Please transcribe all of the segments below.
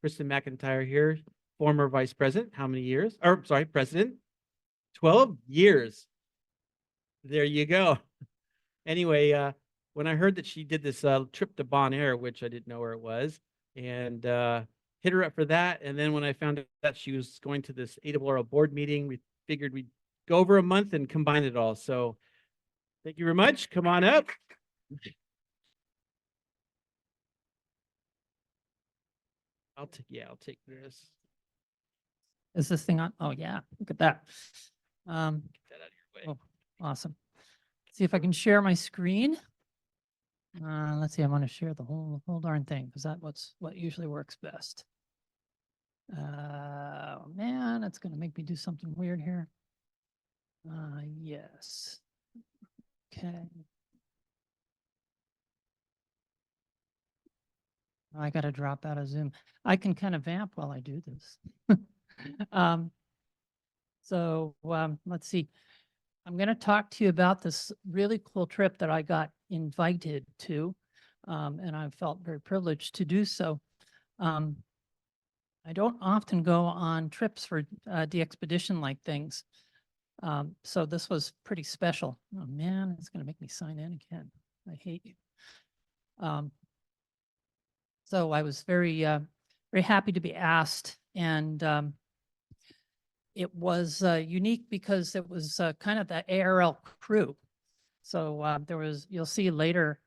Kisten MacIntyre here, former vice president. How many years? Or sorry, president. 12 years. There you go. Anyway, when I heard that she did this trip to Bonaire, which I didn't know where it was, and hit her up for that. And then when I found out that she was going to this ARRL board meeting, we figured we'd go over a month and combine it all. So thank you very much. Come on up. I'll take this. Is this thing on? Oh yeah, look at that. Get that out of your way. Oh, awesome. See if I can share my screen. Let's see, I want to share the whole darn thing because that's what usually works best. Man, it's going to make me do something weird here. Yes. Okay. I got to drop out of Zoom. I can kind of vamp while I do this. Let's see. I'm going to talk to you about this really cool trip that I got invited to, and I felt very privileged to do so. I don't often go on trips for de-expedition like things. So this was pretty special. Oh man, it's going to make me sign in again. I hate you. So I was very happy to be asked, and it was unique because it was kind of the ARRL crew. So you'll see later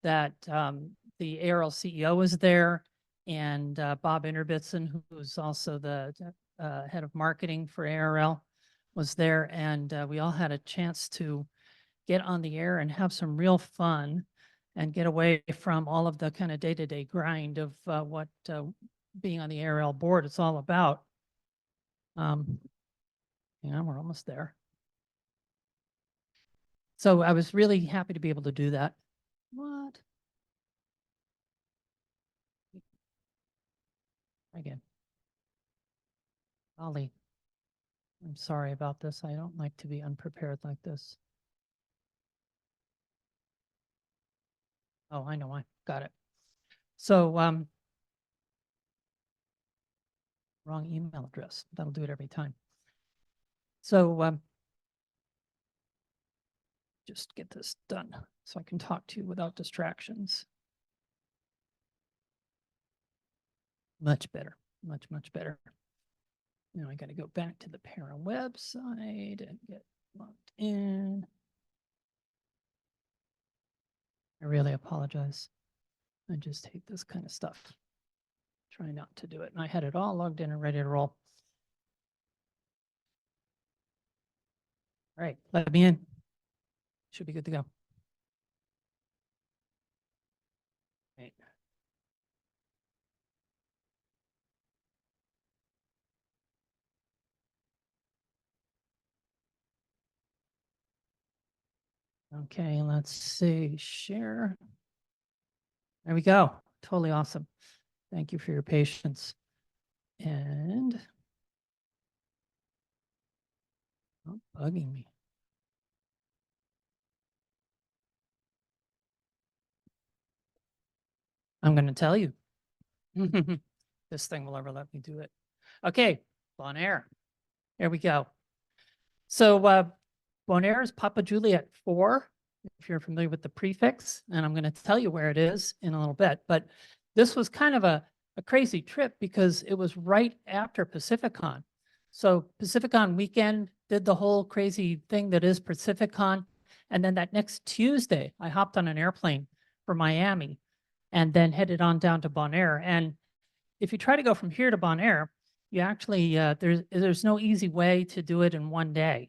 that the ARRL CEO was there, and Bob Inderbitson, who's also the head of marketing for ARRL, was there, and we all had a chance to get on the air and have some real fun and get away from all of the kind of day-to-day grind of what being on the ARRL board is all about. Yeah, we're almost there. So I was really happy to be able to do that. What? Again. Ollie, I'm sorry about this. I don't like to be unprepared like this. Oh, I know. I got it. So, wrong email address. That'll do it every time. So, just get this done so I can talk to you without distractions. Much better, much better. Now I got to go back to the parent website and get logged in. I really apologize. I just hate this kind of stuff. Try not to do it. And I had it all logged in and ready to roll. All right, let me in. Should be good to go. Right. Okay, let's see, share. There we go. Totally awesome. Thank you for your patience. And bugging me. I'm going to tell you. This thing will ever let me do it. Okay, Bonaire. There we go. So Bonaire is Papa Juliet 4, if you're familiar with the prefix, and I'm going to tell you where it is in a little bit. But this was kind of a crazy trip because it was right after Pacificon. So Pacificon weekend did the whole crazy thing that is Pacificon. And then that next Tuesday, I hopped on an airplane for Miami and then headed on down to Bonaire. And if you try to go from here to Bonaire, you actually, there's no easy way to do it in one day,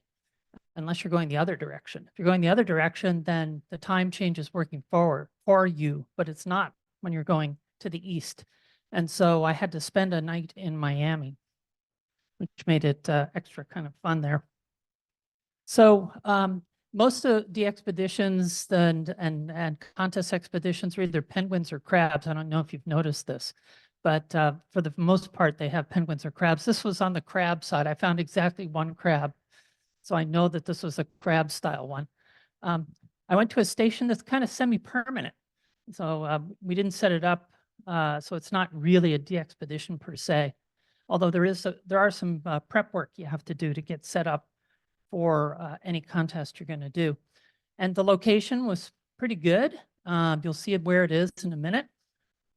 unless you're going the other direction. If you're going the other direction, then the time change is working forward for you, but it's not when you're going to the east. And so I had to spend a night in Miami, which made it extra kind of fun there. So most of the expeditions and contest expeditions are either penguins or crabs. I don't know if you've noticed this, but for the most part, they have penguins or crabs. This was on the crab side. I found exactly one crab. So I know that this was a crab style one. I went to a station that's kind of semi-permanent. So we didn't set it up So it's not really a de-expedition per se. Although there are some prep work you have to do to get set up for any contest you're going to do. And the location was pretty good. You'll see where it is in a minute.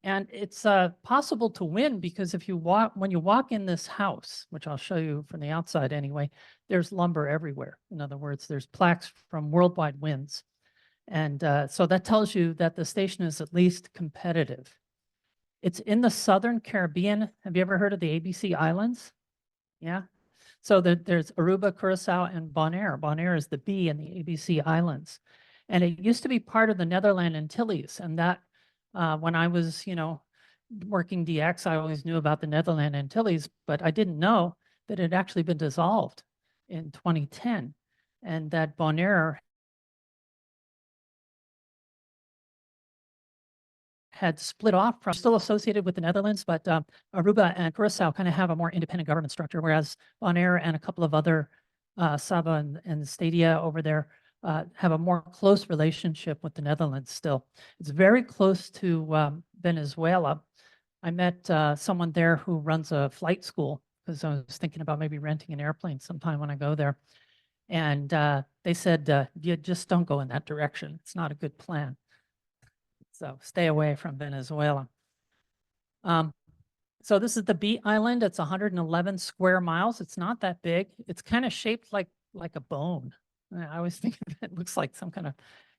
And it's possible to win because when you walk in this house, which I'll show you from the outside anyway, there's lumber everywhere. In other words, there's plaques from worldwide wins. And so that tells you that the station is at least competitive. It's in the Southern Caribbean. Have you ever heard of the ABC Islands? Yeah. So there's Aruba, Curacao, and Bonaire. Bonaire is the B in the ABC Islands. And it used to be part of the Netherland Antilles. And that when I was, working DX, I always knew about the Netherland Antilles, but I didn't know that it had actually been dissolved in 2010 and that Bonaire had split off from, still associated with the Netherlands, but Aruba and Curacao kind of have a more independent government structure, whereas Bonaire and a couple of other Saba and Stadia over there have a more close relationship with the Netherlands still. It's very close to Venezuela. I met someone there who runs a flight school because I was thinking about maybe renting an airplane sometime when I go there. And they said, you just don't go in that direction. It's not a good plan. So stay away from Venezuela. So this is the B Island. It's 111 square miles. It's not that big. It's kind of shaped like a bone. I always think it looks like some kind of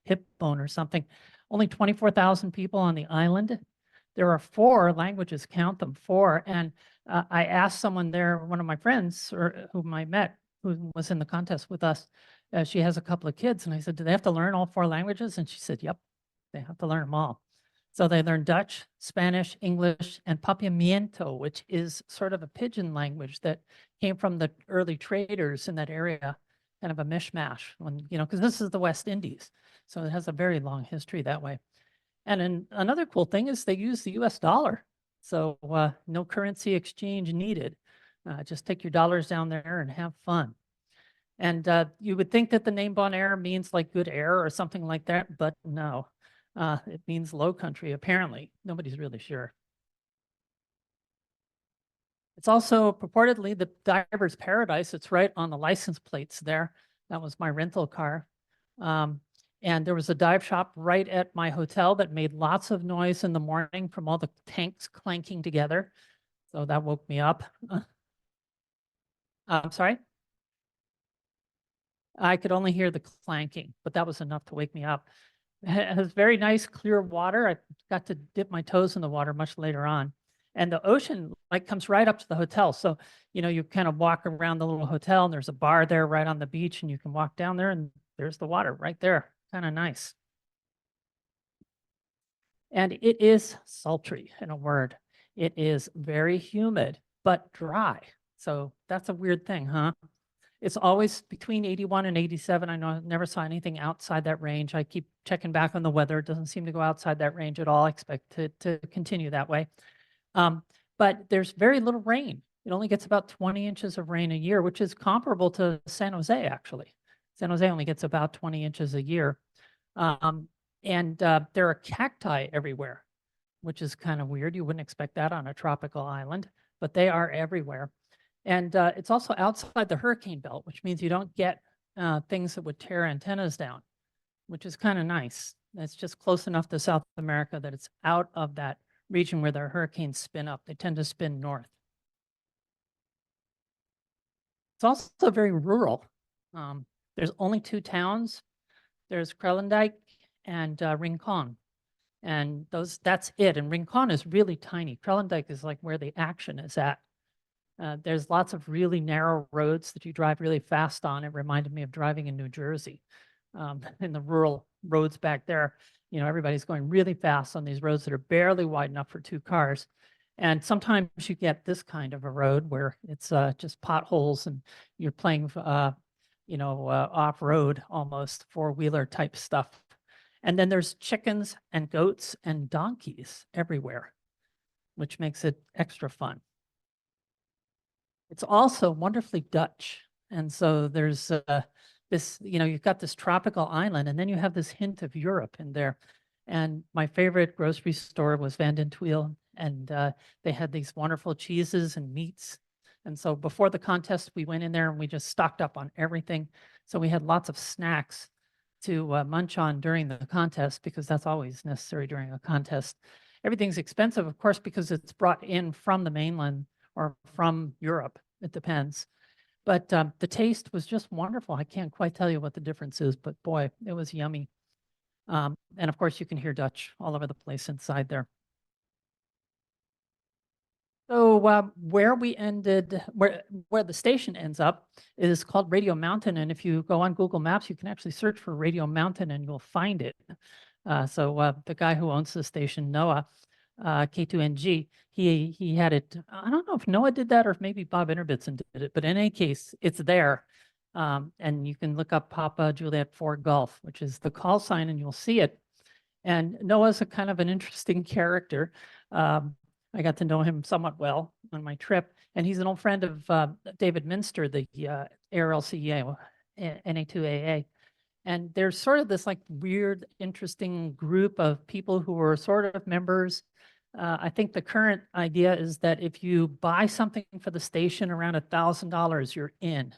hip bone or something. Only 24,000 people on the island. There are 4 languages, count them, 4. And I asked someone there, one of my friends whom I met, who was in the contest with us, she has a couple of kids. And I said, do they have to learn all 4 languages? And she said, yep, they have to learn them all. So they learn Dutch, Spanish, English, and Papiamento, which is sort of a pidgin language that came from the early traders in that area, kind of a mishmash, because this is the West Indies. So it has a very long history that way. And another cool thing is they use the US dollar. So no currency exchange needed. Just take your dollars down there and have fun. And you would think that the name Bonaire means like good air or something like that, but no. It means low country, apparently. Nobody's really sure. It's also purportedly the diver's paradise. It's right on the license plates there. That was my rental car. And there was a dive shop right at my hotel that made lots of noise in the morning from all the tanks clanking together. So that woke me up. I'm sorry? I could only hear the clanking, but that was enough to wake me up. It has very nice clear water. I got to dip my toes in the water much later on. And the ocean comes right up to the hotel. So, you kind of walk around the little hotel and there's a bar there right on the beach and you can walk down there and there's the water right there. Kind of nice. And it is sultry, in a word. It is very humid, but dry. So that's a weird thing, huh? It's always between 81 and 87. I know I never saw anything outside that range. I keep checking back on the weather. It doesn't seem to go outside that range at all. I expect it to continue that way. But there's very little rain. It only gets about 20 inches of rain a year, which is comparable to San Jose, actually. San Jose only gets about 20 inches a year. And there are cacti everywhere, which is kind of weird. You wouldn't expect that on a tropical island, but they are everywhere. And it's also outside the hurricane belt, which means you don't get things that would tear antennas down, which is kind of nice. It's just close enough to South America that it's out of that region where the hurricanes spin up. They tend to spin north. It's also very rural. There's only 2 towns. There's Kralendijk and Rincon. And that's it. And Rincon is really tiny. Kralendijk is like where the action is at. There's lots of really narrow roads that you drive really fast on. It reminded me of driving in New Jersey in the rural roads back there. Everybody's going really fast on these roads that are barely wide enough for 2 cars. And sometimes you get this kind of a road where it's just potholes and you're playing, off-road almost 4-wheeler type stuff. And then there's chickens and goats and donkeys everywhere, which makes it extra fun. It's also wonderfully Dutch. And so there's this, you've got this tropical island and then you have this hint of Europe in there. And my favorite grocery store was Van den Tuyl, and they had these wonderful cheeses and meats. And so before the contest, we went in there and we just stocked up on everything. So we had lots of snacks to munch on during the contest, because that's always necessary during a contest. Everything's expensive, of course, because it's brought in from the mainland or from Europe. It depends. But the taste was just wonderful. I can't quite tell you what the difference is, but boy, it was yummy. And of course, you can hear Dutch all over the place inside there. So where we ended, where the station ends up is called Radio Mountain. And if you go on Google Maps, you can actually search for Radio Mountain and you'll find it. So the guy who owns the station, Noah, K2NG, he had it. I don't know if Noah did that or if maybe Bob Interbitson did it, but in any case, it's there. And you can look up Papa Juliet 4 Golf, which is the call sign, and you'll see it. And Noah's a kind of an interesting character. I got to know him somewhat well on my trip, and he's an old friend of David Minster, the ARRL CEO, NA2AA. And there's sort of this like weird, interesting group of people who are sort of members. I think the current idea is that if you buy something for the station around $1,000, you're in.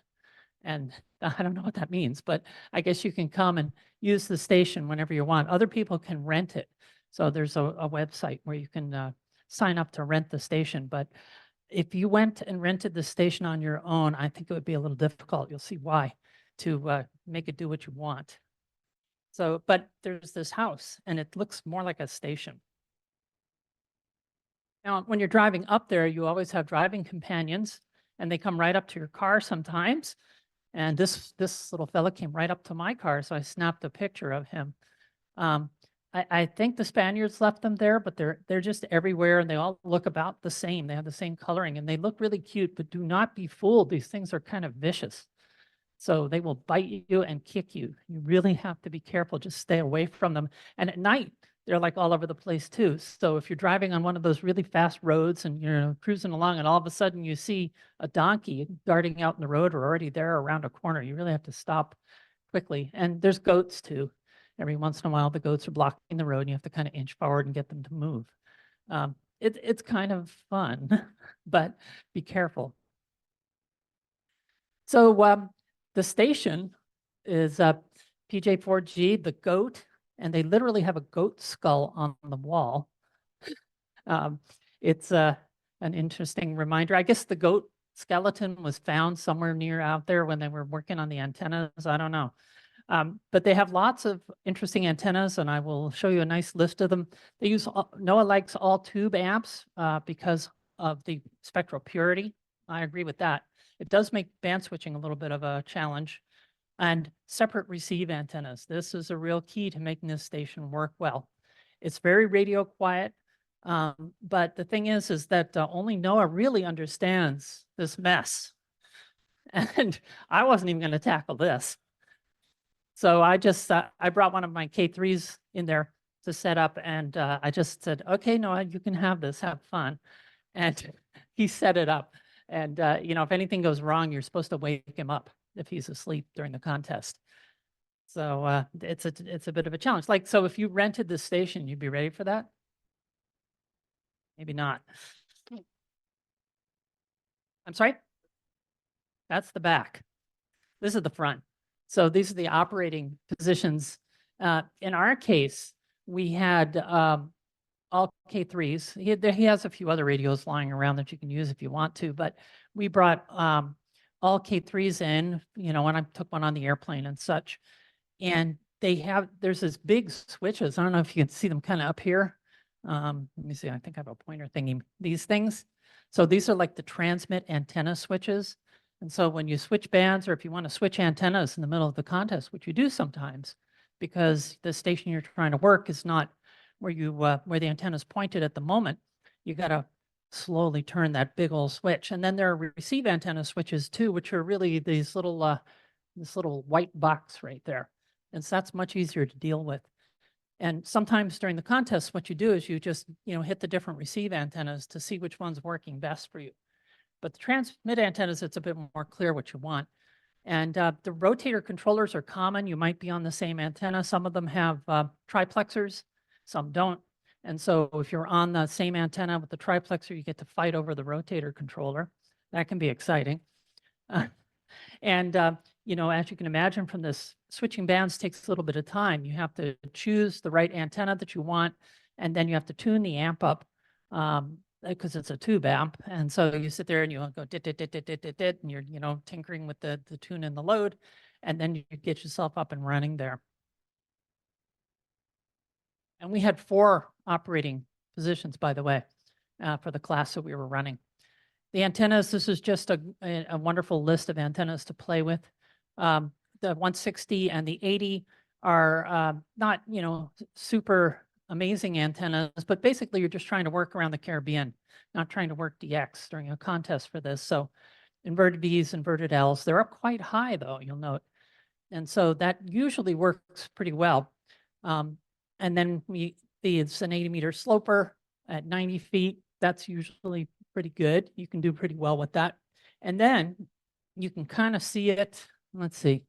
And I don't know what that means, but I guess you can come and use the station whenever you want. Other people can rent it. So there's a website where you can sign up to rent the station. But if you went and rented the station on your own, I think it would be a little difficult. You'll see why, to make it do what you want. So, but there's this house and it looks more like a station. Now, when you're driving up there, you always have driving companions and they come right up to your car sometimes. And this little fella came right up to my car, so I snapped a picture of him. I think the Spaniards left them there, but they're just everywhere and they all look about the same. They have the same coloring and they look really cute, but do not be fooled. These things are kind of vicious. So they will bite you and kick you. You really have to be careful. Just stay away from them. And at night, they're like all over the place too. So if you're driving on one of those really fast roads and you're cruising along and all of a sudden you see a donkey darting out in the road or already there around a corner, you really have to stop quickly. And there's goats too. Every once in a while, the goats are blocking the road and you have to kind of inch forward and get them to move. It's kind of fun, but be careful. So the station is PJ4G, the goat, and they literally have a goat skull on the wall. It's an interesting reminder. I guess the goat skeleton was found somewhere near out there when they were working on the antennas. I don't know. But they have lots of interesting antennas, and I will show you a nice list of them. They use, NOAA likes all tube amps because of the spectral purity. I agree with that. It does make band switching a little bit of a challenge. And separate receive antennas. This is a real key to making this station work well. It's very radio quiet, but the thing is that only NOAA really understands this mess. And I wasn't even going to tackle this. So I just, I brought one of my K3s in there to set up, and I just said, okay, NOAA, you can have this, have fun. And he set it up. And, you know, if anything goes wrong, you're supposed to wake him up if he's asleep during the contest. So it's a bit of a challenge. Like, so if you rented the station, you'd be ready for that? Maybe not. I'm sorry? That's the back. This is the front. So these are the operating positions. In our case, we had all K3s. He has a few other radios lying around that you can use if you want to, but we brought all K3s in, you know, when I took one on the airplane and such. And there's this big switches. I don't know if you can see them kind of up here. Let me see, I think I have a pointer thingy. These things. So these are like the transmit antenna switches. And so when you switch bands, or if you want to switch antennas in the middle of the contest, which you do sometimes, because the station you're trying to work is not where the antenna is pointed at the moment, you got to slowly turn that big old switch. And then there are receive antenna switches too, which are really these little, this little white box right there. And so that's much easier to deal with. And sometimes during the contest, what you do is you just, you know, hit the different receive antennas to see which one's working best for you. But the transmit antennas, it's a bit more clear what you want. And the rotator controllers are common. You might be on the same antenna. Some of them have triplexers. some don't. And so if you're on the same antenna with the triplexer, you get to fight over the rotator controller. That can be exciting. You know, as you can imagine from this, switching bands takes a little bit of time. You have to choose the right antenna that you want, and then you have to tune the amp up because it's a tube amp. And so you sit there and you go dit, dit, dit, dit, dit, dit, dit, and you're, you know, tinkering with the tune and the load, and then you get yourself up and running there. And we had 4 operating positions, by the way, for the class that we were running. The antennas, this is just a wonderful list of antennas to play with. The 160 and the 80 are not, you know, super amazing antennas, but basically you're just trying to work around the Caribbean, not trying to work DX during a contest for this. So inverted Vs, inverted Ls, they're up quite high though, you'll note. And so that usually works pretty well. And then it's an 80-meter sloper at 90 feet. That's usually pretty good. You can do pretty well with that. And then you can kind of see it. Let's see.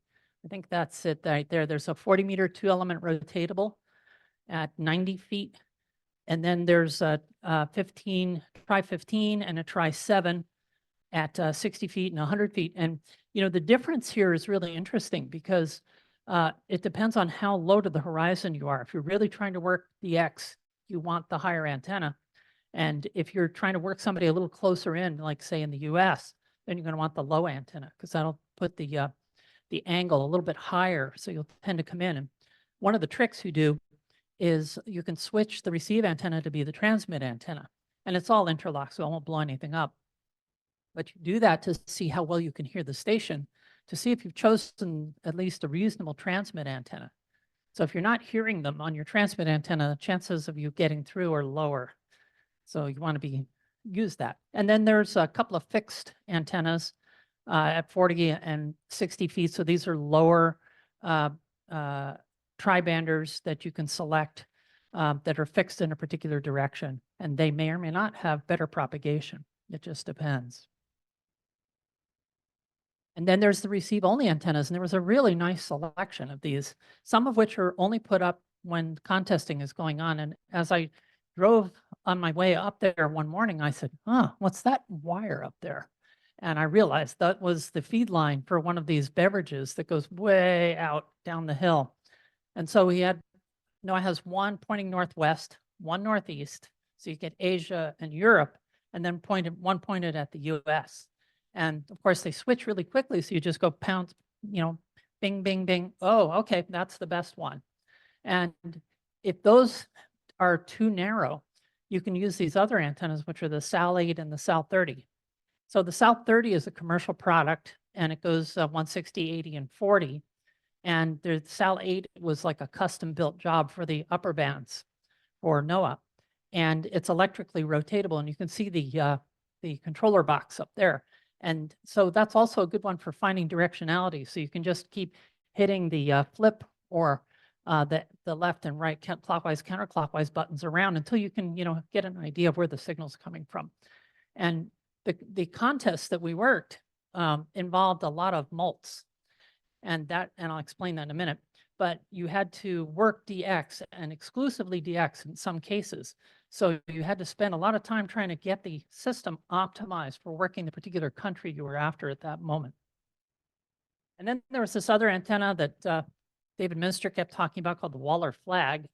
I think that's it right there. There's a 40-meter 2-element rotatable at 90 feet. And then there's a 15 and a Tri 7 at 60 feet and 100 feet. And, you know, the difference here is really interesting because it depends on how low to the horizon you are. If you're really trying to work the X, you want the higher antenna. And if you're trying to work somebody a little closer in, like say in the US, then you're going to want the low antenna because that'll put the angle a little bit higher. So you'll tend to come in. And one of the tricks you do is you can switch the receive antenna to be the transmit antenna. And it's all interlocked, so I won't blow anything up. But you do that to see how well you can hear the station, to see if you've chosen at least a reasonable transmit antenna. So if you're not hearing them on your transmit antenna, the chances of you getting through are lower. So you want to use that. And then there's a couple of fixed antennas at 40 and 60 feet. So these are lower tri-banders that you can select that are fixed in a particular direction. And they may or may not have better propagation. It just depends. And then there's the receive only antennas. And there was a really nice selection of these, some of which are only put up when contesting is going on. And as I drove on my way up there one morning, I said, "Huh, what's that wire up there?" And I realized that was the feed line for one of these beverages that goes way out down the hill. And so he had, it has one pointing northwest, one northeast. So you get Asia and Europe, and then one pointed at the US. And of course they switch really quickly. So you just go pound, you know, bing, bing, bing. Oh, okay, that's the best one. And if those are too narrow, you can use these other antennas, which are the SAL 8 and the SAL 30. So the SAL 30 is a commercial product, and it goes 160, 80, and 40. And the SAL 8 was like a custom built job for the upper bands for NOAA. And it's electrically rotatable, and you can see the controller box up there. And so that's also a good one for finding directionality. So you can just keep hitting the flip or the left and right clockwise, counterclockwise buttons around until you can, you know, get an idea of where the signal's coming from. And the contest that we worked involved a lot of mults, and I'll explain that in a minute. But you had to work DX and exclusively DX in some cases. So you had to spend a lot of time trying to get the system optimized for working the particular country you were after at that moment. And then there was this other antenna that David Minster kept talking about called the Waller flag.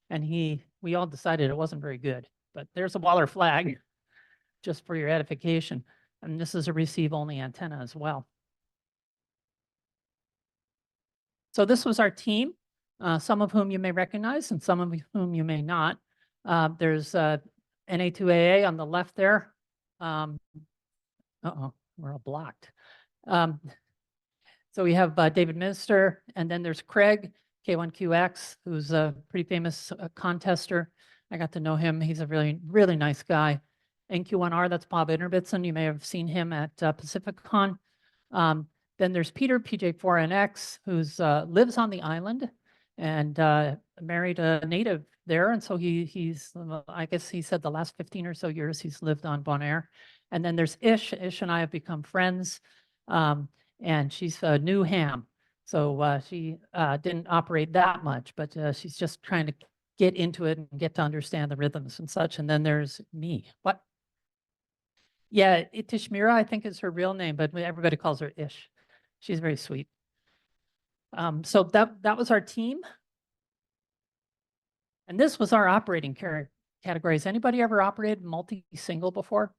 And we all decided it wasn't very good, but there's a Waller flag just for your edification. And this is a receive only antenna as well. So this was our team, some of whom you may recognize and some of whom you may not. There's NA2AA on the left there. Uh-oh, we're all blocked. So we have David Minster, and then there's Craig, K6WX, who's a pretty famous contester. I got to know him. He's a really, really nice guy. NQ1R, that's Bob Interbitson. You may have seen him at PacificCon. Then there's Peter, PJ4NX, who's lives on the island and married a native there. And so he's, I guess he said the last 15 or so years he's lived on Bonaire. And then there's Ish. Ish and I have become friends. And she's a new ham. So she didn't operate that much, but she's just trying to get into it and get to understand the rhythms and such. And then there's me. What? Yeah, Tishmira, I think is her real name, but everybody calls her Ish. She's very sweet. So that was our team. And this was our operating categories. Anybody ever operated multi-single before?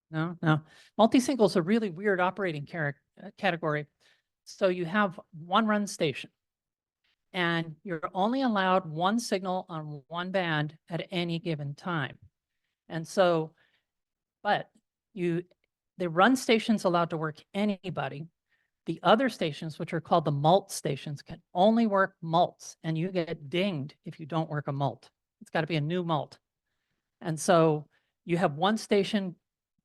No, no. Multi-single is a really weird operating category. So you have one run station and you're only allowed one signal on one band at any given time. And so, but the run station's allowed to work anybody. The other stations, which are called the mult stations, can only work mults, and you get dinged if you don't work a mult. It's got to be a new mult. And so you have one station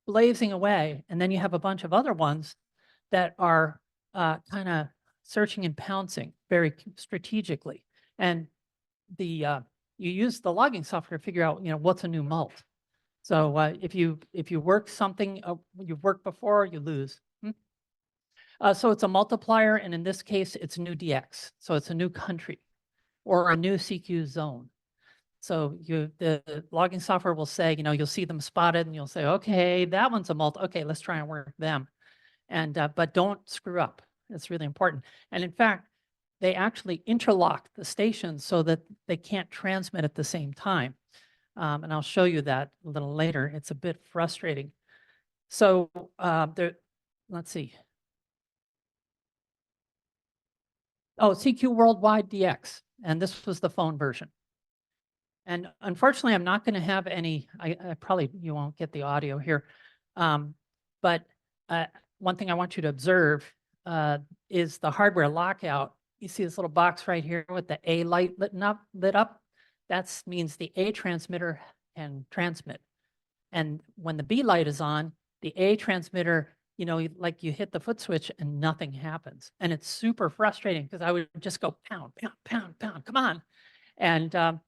blazing away, and then you have a bunch of other ones that are kind of searching and pouncing very strategically. And you use the logging software to figure out, what's a new mult. So if you work something you've worked before, you lose. So it's a multiplier, and in this case, it's new DX. So it's a new country or a new CQ zone. So the logging software will say, you'll see them spotted, and you'll say, okay, that one's a mult. Okay, let's try and work them. And but don't screw up. It's really important. And in fact, they actually interlock the stations so that they can't transmit at the same time. And I'll show you that a little later. It's a bit frustrating. So let's see. Oh, CQ Worldwide DX. And this was the phone version. And unfortunately, I'm not going to have any, I probably, you won't get the audio here. But one thing I want you to observe is the hardware lockout. You see this little box right here with the A light lit up? That means the A transmitter can transmit. And when the B light is on, the A transmitter, like you hit the foot switch and nothing happens. And it's super frustrating because I would just go pound, pound, pound, pound, come on. And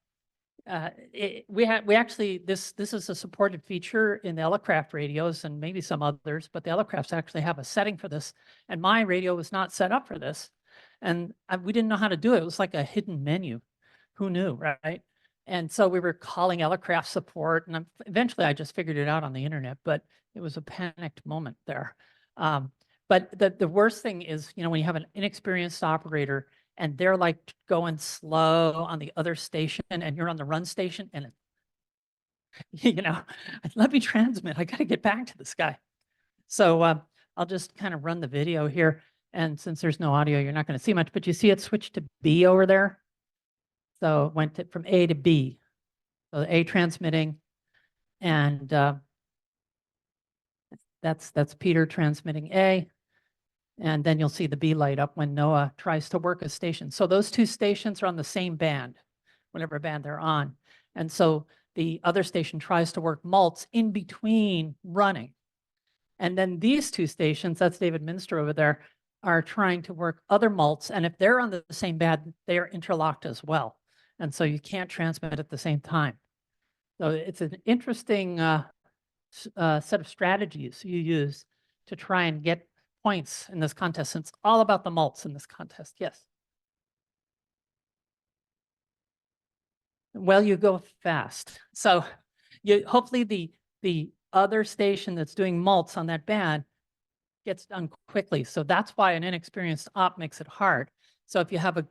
we actually, this is a supported feature in the Elecraft radios and maybe some others, but the Elecrafts actually have a setting for this. And my radio was not set up for this. And we didn't know how to do it. It was like a hidden menu. Who knew, right? And so we were calling Elecraft support, and eventually I just figured it out on the internet, but it was a panicked moment there. But the worst thing is, when you have an inexperienced operator and they're like going slow on the other station and you're on the run station and, let me transmit. I got to get back to this guy. So I'll just kind of run the video here. And since there's no audio, you're not going to see much, but you see it switched to B over there. So it went from A to B. So A transmitting, and that's Peter transmitting A. And then you'll see the B light up when Noah tries to work a station. So those two stations are on the same band, whatever band they're on. And so the other station tries to work mults in between running. And then these two stations, that's David Minster over there, are trying to work other mults. And if they're on the same band, they are interlocked as well. And so you can't transmit at the same time. So it's an interesting set of strategies you use to try and get points in this contest. And it's all about the mults in this contest. Yes. Well, you go fast. So hopefully the other station that's doing mults on that band gets done quickly. So that's why an inexperienced op makes it hard. So if you have a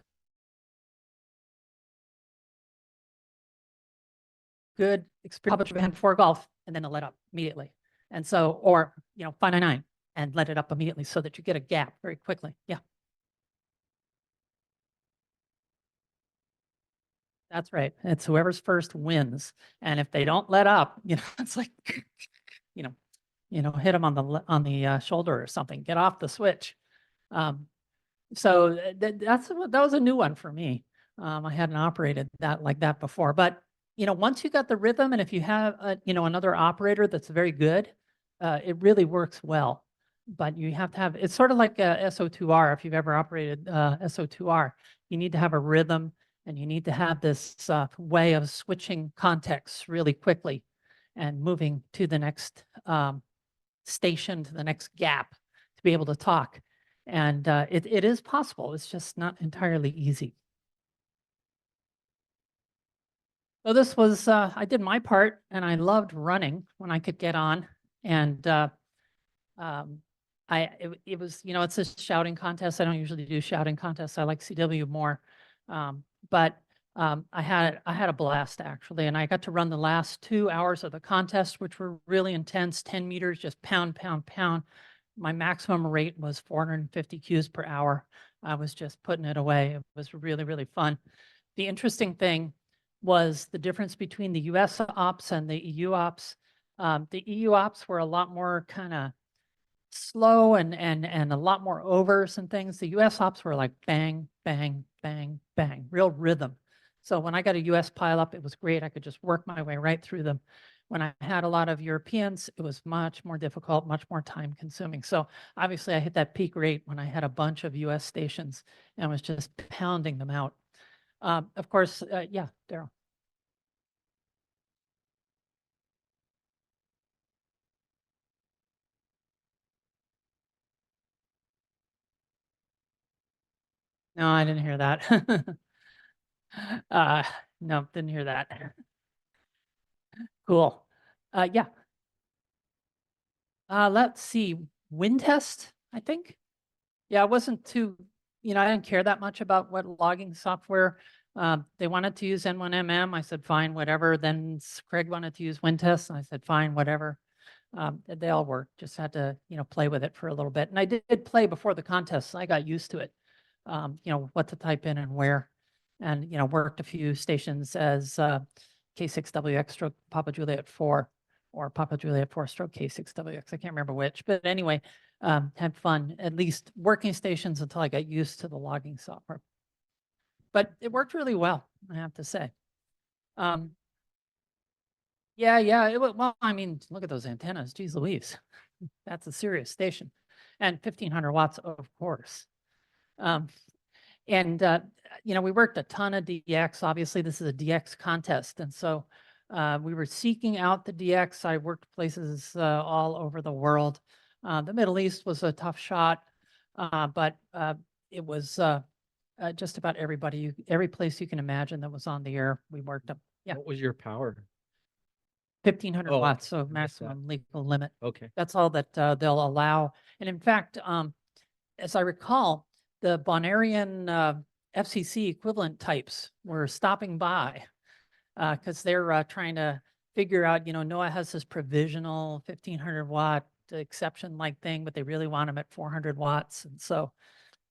good experience band for golf, and then they'll let up immediately. And so, or, 599 and let it up immediately so that you get a gap very quickly. Yeah. That's right. It's whoever's first wins. And if they don't let up, it's like, hit them on the shoulder or something, get off the switch. So that was a new one for me. I hadn't operated like that before, but once you got the rhythm, and if you have another operator that's very good, it really works well. But you have to have, it's sort of like SO2R. If you've ever operated SO2R, you need to have a rhythm, and you need to have this way of switching contexts really quickly and moving to the next station, to the next gap to be able to talk. And it is possible. It's just not entirely easy. So this was, I did my part and I loved running when I could get on. And it was, it's a shouting contest. I don't usually do shouting contests. I like CW more. But I had a blast actually. And I got to run the last 2 hours of the contest, which were really intense, 10 meters, just pound, pound, pound. My maximum rate was 450 Qs per hour. I was just putting it away. It was really, really fun. The interesting thing was the difference between the US ops and the EU ops. The EU ops were a lot more kind of slow and a lot more overs and things. The US ops were like bang, bang, bang, bang, real rhythm. So when I got a US pileup, it was great. I could just work my way right through them. When I had a lot of Europeans, it was much more difficult, much more time consuming. So obviously I hit that peak rate when I had a bunch of US stations and was just pounding them out. Of course, yeah, Daryl. No, I didn't hear that. uh, no, didn't hear that. Cool. Yeah. Let's see. Wind test, I think. Yeah, it wasn't too, I didn't care that much about what logging software. They wanted to use N1MM. I said, fine, whatever. Then Craig wanted to use wind test. And I said, fine, whatever. They all worked. Just had to, play with it for a little bit. And I did play before the contest. So I got used to it. What to type in and where. And, worked a few stations as K6WX stroke Papa Juliet 4 or Papa Juliet 4 stroke K6WX. I can't remember which, but anyway, had fun, at least working stations until I got used to the logging software. But it worked really well, I have to say. Yeah. Well, I mean, look at those antennas. Geez Louise. That's a serious station. And 1500 watts, of course. And we worked a ton of DX. Obviously, this is a DX contest. And so we were seeking out the DX. I worked places all over the world. The Middle East was a tough shot, but it was just about everybody, every place you can imagine that was on the air. We worked up. Yeah. What was your power? 1500 Oh, watts, okay. so maximum legal limit. Okay. That's all that they'll allow. And in fact, as I recall, the Bonairean FCC equivalent types were stopping by because they're trying to figure out, NOAA has this provisional 1500 watt exception like thing, but they really want them at 400 watts. And so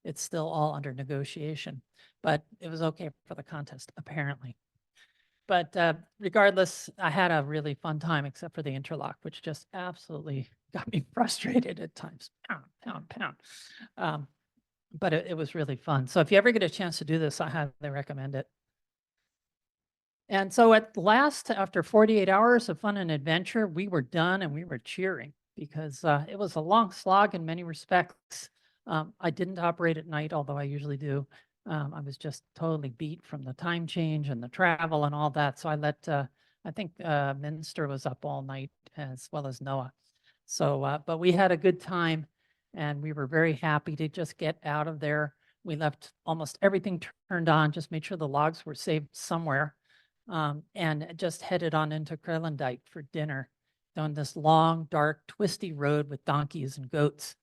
it's still all under negotiation, but it was okay for the contest, apparently. But regardless, I had a really fun time, except for the interlock, which just absolutely got me frustrated at times. Pound. But it was really fun. So if you ever get a chance to do this, I highly recommend it. And so at last, after 48 hours of fun and adventure, we were done and we were cheering because it was a long slog in many respects. I didn't operate at night, although I usually do. I was just totally beat from the time change and the travel and all that. So I let, I think Minster was up all night as well as Noah. So, but we had a good time and we were very happy to just get out of there. We left almost everything turned on, just made sure the logs were saved somewhere, and just headed on into Krellendijk for dinner down this long, dark, twisty road with donkeys and goats.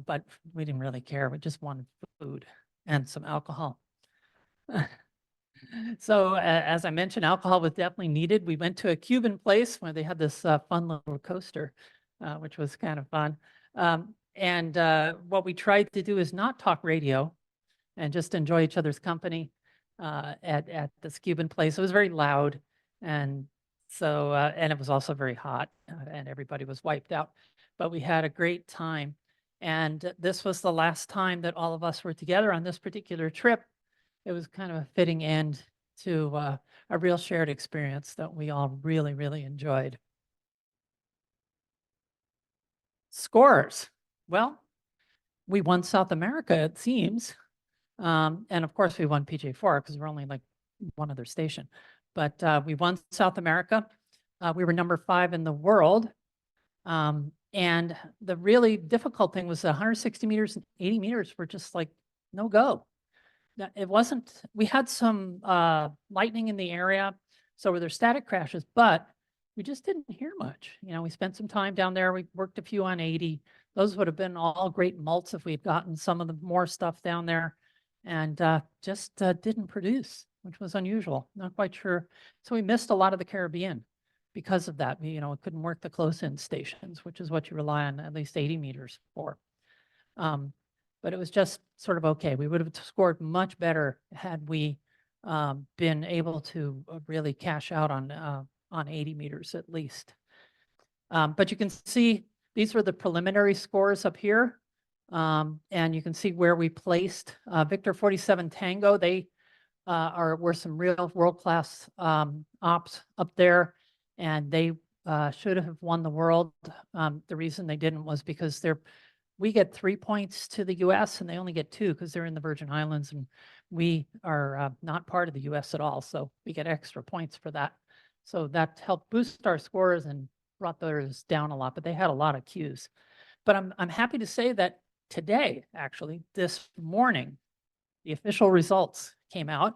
But we didn't really care. We just wanted food and some alcohol. So as I mentioned, alcohol was definitely needed. We went to a Cuban place where they had this fun little coaster, which was kind of fun. And what we tried to do is not talk radio and just enjoy each other's company at this Cuban place. It was very loud. And so, and it was also very hot and everybody was wiped out. But we had a great time. And this was the last time that all of us were together on this particular trip. It was kind of a fitting end to a real shared experience that we all really, really enjoyed. Scores. Well, we won South America, it seems. And of course, we won PJ4 because we're only like one other station. But we won South America. We were number 5 in the world. And the really difficult thing was 160 meters and 80 meters were just like no go. It wasn't, we had some lightning in the area. So were there static crashes, but we just didn't hear much. We spent some time down there. We worked a few on 80. Those would have been all great mults if we'd gotten some of the more stuff down there, and just didn't produce, which was unusual. Not quite sure. So we missed a lot of the Caribbean because of that. We couldn't work the close-in stations, which is what you rely on at least 80 meters for. But it was just sort of okay. We would have scored much better had we been able to really cash out on 80 meters at least. But you can see these were the preliminary scores up here. And you can see where we placed Victor 47 Tango. They were some real world-class ops up there, and they should have won the world. The reason they didn't was because we get 3 points to the US and they only get 2 because they're in the Virgin Islands, and we are not part of the US at all. So we get extra points for that. So that helped boost our scores and brought theirs down a lot, but they had a lot of Qs. But I'm happy to say that today, actually, this morning, the official results came out,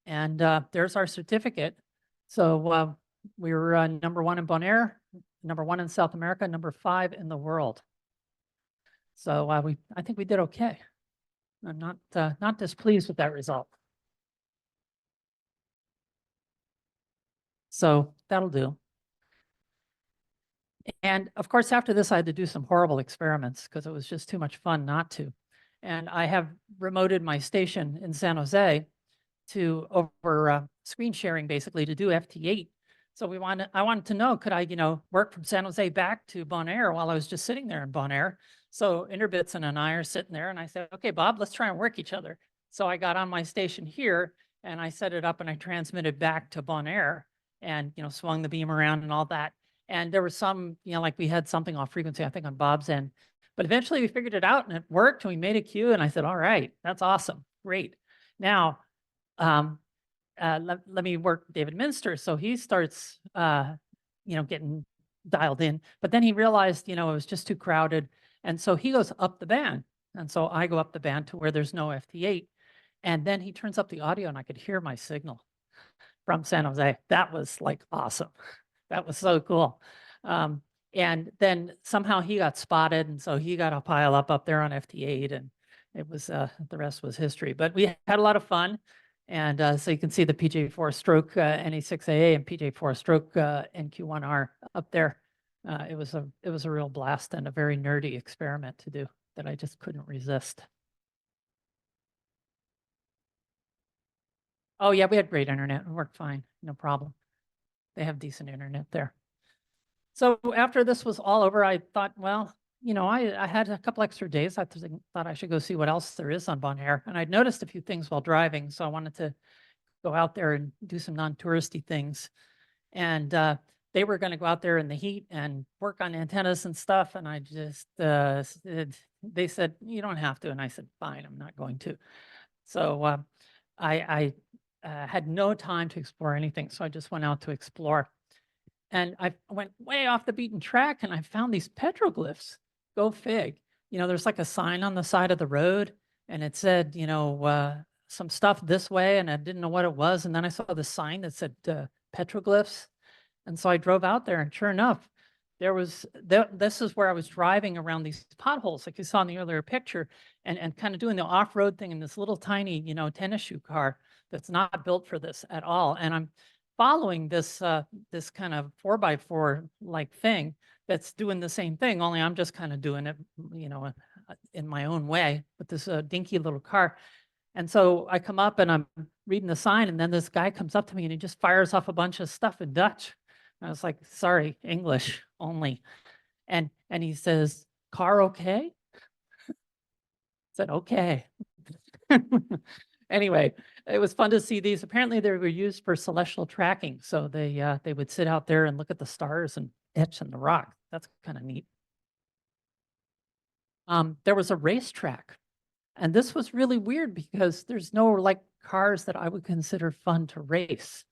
and there's our certificate. So we were #1 in Bonaire, #1 in South America, #5 in the world. So I think we did okay. I'm not displeased with that result. So that'll do. And of course, after this, I had to do some horrible experiments because it was just too much fun not to. And I have remoted my station in San Jose to over screen sharing, basically, to do FT8. So I wanted to know, could I, work from San Jose back to Bonaire while I was just sitting there in Bonaire? So Interbitson and I are sitting there, and I said, okay, Bob, let's try and work each other. So I got on my station here, and I set it up, and I transmitted back to Bonaire, and swung the beam around and all that. And there was some, like we had something off frequency, I think, on Bob's end. But eventually we figured it out, and it worked, and we made a queue, and I said, all right, that's awesome, great. Now, let me work David Minster. So he starts, getting dialed in, but then he realized, it was just too crowded. And so he goes up the band. And so I go up the band to where there's no FT8. And then he turns up the audio, and I could hear my signal from San Jose. That was like awesome. That was so cool. And then somehow he got spotted. And so he got a pile up there on FT8, and it was, the rest was history, but we had a lot of fun. And so you can see the PJ4 stroke NE6AA and PJ4 stroke NQ1R up there. It was a real blast and a very nerdy experiment to do that I just couldn't resist. Oh yeah, we had great internet. It worked fine, no problem. They have decent internet there. So after this was all over, I thought, well, I had a couple extra days. I thought I should go see what else there is on Bonaire. And I'd noticed a few things while driving, so I wanted to go out there and do some non-touristy things. And they were going to go out there in the heat and work on antennas and stuff. And I just, they said, you don't have to. And I said, fine, I'm not going to. So I had no time to explore anything. So I just went out to explore. And I went way off the beaten track, and I found these petroglyphs. Go fig. There's like a sign on the side of the road, and it said, some stuff this way, and I didn't know what it was. And then I saw the sign that said petroglyphs. And so I drove out there, and sure enough, this is where I was driving around these potholes, like you saw in the earlier picture, and kind of doing the off-road thing in this little tiny, tennis shoe car that's not built for this at all. And I'm following this this kind of 4x4 like thing that's doing the same thing, only I'm just kind of doing it, in my own way with this dinky little car. And so I come up and I'm reading the sign, and then this guy comes up to me and he just fires off a bunch of stuff in Dutch. I was like, sorry, English only. And he says, car okay? I said, okay. Anyway, it was fun to see these. Apparently they were used for celestial tracking. So they would sit out there and look at the stars and etch in the rock. That's kind of neat. There was a racetrack, and this was really weird because there's no like cars that I would consider fun to race.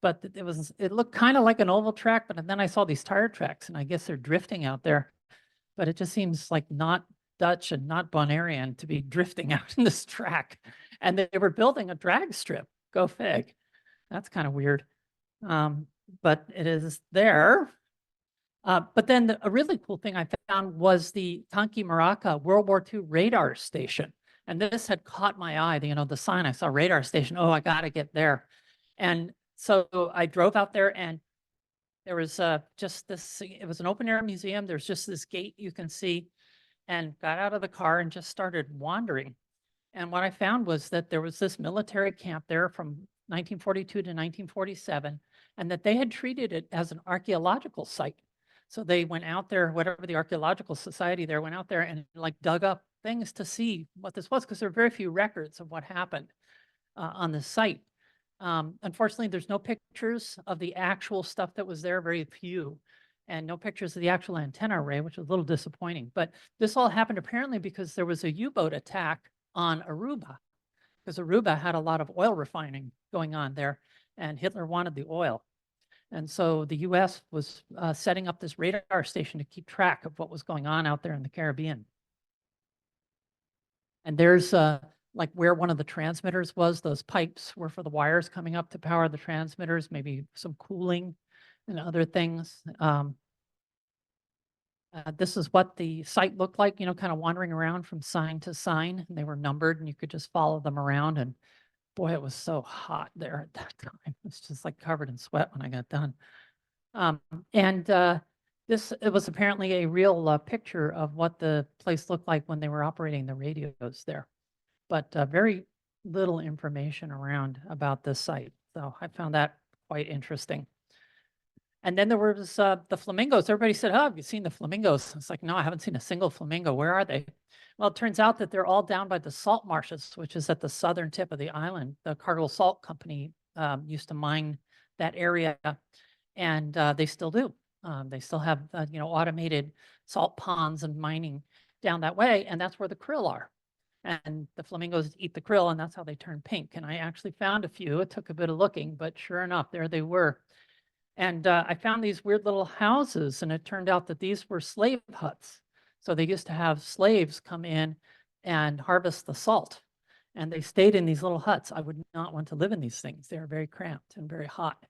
But it looked kind of like an oval track, but then I saw these tire tracks, and I guess they're drifting out there. But it just seems like not Dutch and not Bonairean to be drifting out in this track. And they were building a drag strip. Go fig. That's kind of weird. but it is there. But then a really cool thing I found was the Tanki Maraka World War II radar station. And this had caught my eye, the sign, I saw radar station. Oh, I got to get there. And so I drove out there, and there was just this, it was an open air museum. There's just this gate you can see, and got out of the car and just started wandering. And what I found was that there was this military camp there from 1942 to 1947, and that they had treated it as an archaeological site. So they went out there, whatever the archaeological society there went out there and like dug up things to see what this was, because there are very few records of what happened on the site. Unfortunately, there's no pictures of the actual stuff that was there, very few, and no pictures of the actual antenna array, which was a little disappointing. But this all happened apparently because there was a U-boat attack on Aruba, because Aruba had a lot of oil refining going on there, and Hitler wanted the oil. And so the US was setting up this radar station to keep track of what was going on out there in the Caribbean. And there's like where one of the transmitters was, those pipes were for the wires coming up to power the transmitters, maybe some cooling and other things. This is what the site looked like, kind of wandering around from sign to sign. And they were numbered, and you could just follow them around. And boy, it was so hot there at that time. It was just like covered in sweat when I got done. It was apparently a real picture of what the place looked like when they were operating the radios there. But very little information around about this site. So I found that quite interesting. And then there was the flamingos. Everybody said, oh, have you seen the flamingos? It's like, no, I haven't seen a single flamingo. Where are they? Well, it turns out that they're all down by the salt marshes, which is at the southern tip of the island. The Cargill Salt Company used to mine that area, and they still do. They still have, automated salt ponds and mining down that way, and that's where the krill are. And the flamingos eat the krill, and that's how they turn pink. And I actually found a few. It took a bit of looking, but sure enough, there they were. And I found these weird little houses, and it turned out that these were slave huts. So they used to have slaves come in and harvest the salt, and they stayed in these little huts. I would not want to live in these things. They are very cramped and very hot.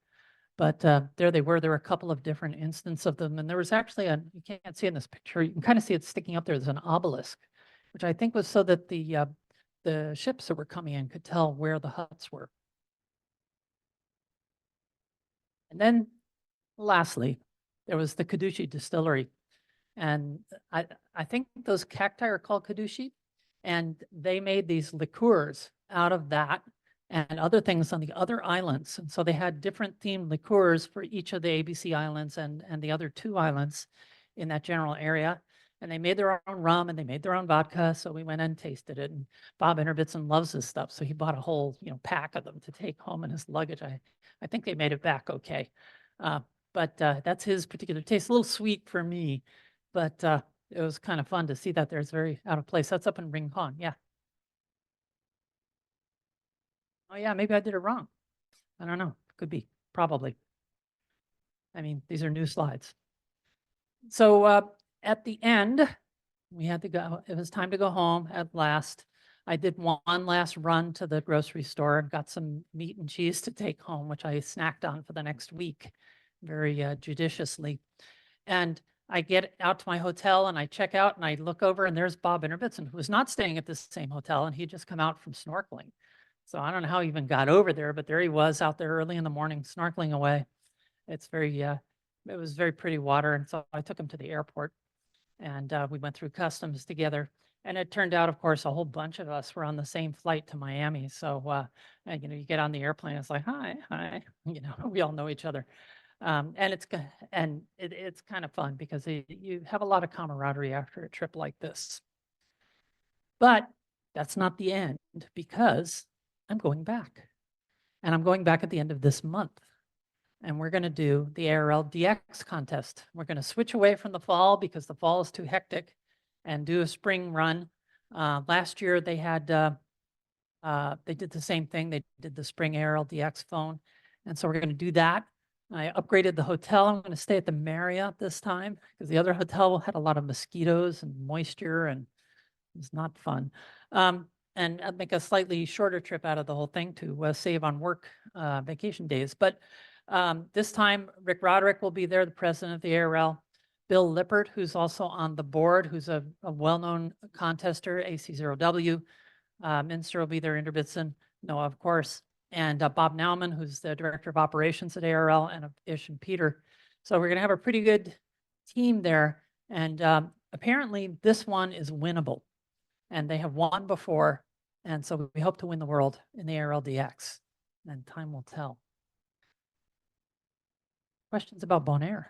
But there they were. There were a couple of different instances of them. And there was actually you can't see in this picture, you can kind of see it sticking up there. There's an obelisk, which I think was so that the ships that were coming in could tell where the huts were. And then lastly, there was the Kadushi distillery. And I think those cacti are called Kadushi. And they made these liqueurs out of that and other things on the other islands. And so they had different themed liqueurs for each of the ABC islands and the other 2 islands in that general area. And they made their own rum, and they made their own vodka. So we went and tasted it. And Bob Ingerbitsen loves this stuff. So he bought a whole, pack of them to take home in his luggage. I think they made it back okay. But that's his particular taste. A little sweet for me, but it was kind of fun to see that there. It's very out of place. That's up in Rincon. Yeah. Oh, yeah, maybe I did it wrong. I don't know. Could be. Probably. I mean, these are new slides. So at the end, we had to go. It was time to go home at last. I did one last run to the grocery store and got some meat and cheese to take home, which I snacked on for the next week very judiciously. And I get out to my hotel, and I check out, and I look over, and there's Bob Ingerbitsen, who was not staying at this same hotel, and he'd just come out from snorkeling. So I don't know how he even got over there, but there he was out there early in the morning snorkeling away. It's it was very pretty water. And so I took him to the airport, and we went through customs together. And it turned out, of course, a whole bunch of us were on the same flight to Miami. So, you get on the airplane, it's like, hi, we all know each other. And it's kind of fun because you have a lot of camaraderie after a trip like this. But that's not the end, because I'm going back, and I'm going back at the end of this month. And we're going to do the ARRL DX contest. We're going to switch away from the fall because the fall is too hectic, and do a spring run. Last year they had they did the same thing. They did the spring ARRL DX phone, and so we're going to do that. I upgraded the hotel. I'm going to stay at the Marriott this time because the other hotel had a lot of mosquitoes and moisture, and it was not fun. And I'd make a slightly shorter trip out of the whole thing to save on work vacation days. But This time, Rick Roderick will be there, the president of the ARRL. Bill Lippert, who's also on the board, who's a well-known contester, AC0W. Minster will be there, Inderbitson, Noah, of course, and Bob Nauman, who's the director of operations at ARRL, and Ish and Peter. So we're going to have a pretty good team there. And apparently this one is winnable, and they have won before. And so we hope to win the world in the ARRL DX, and time will tell. Questions about Bonaire?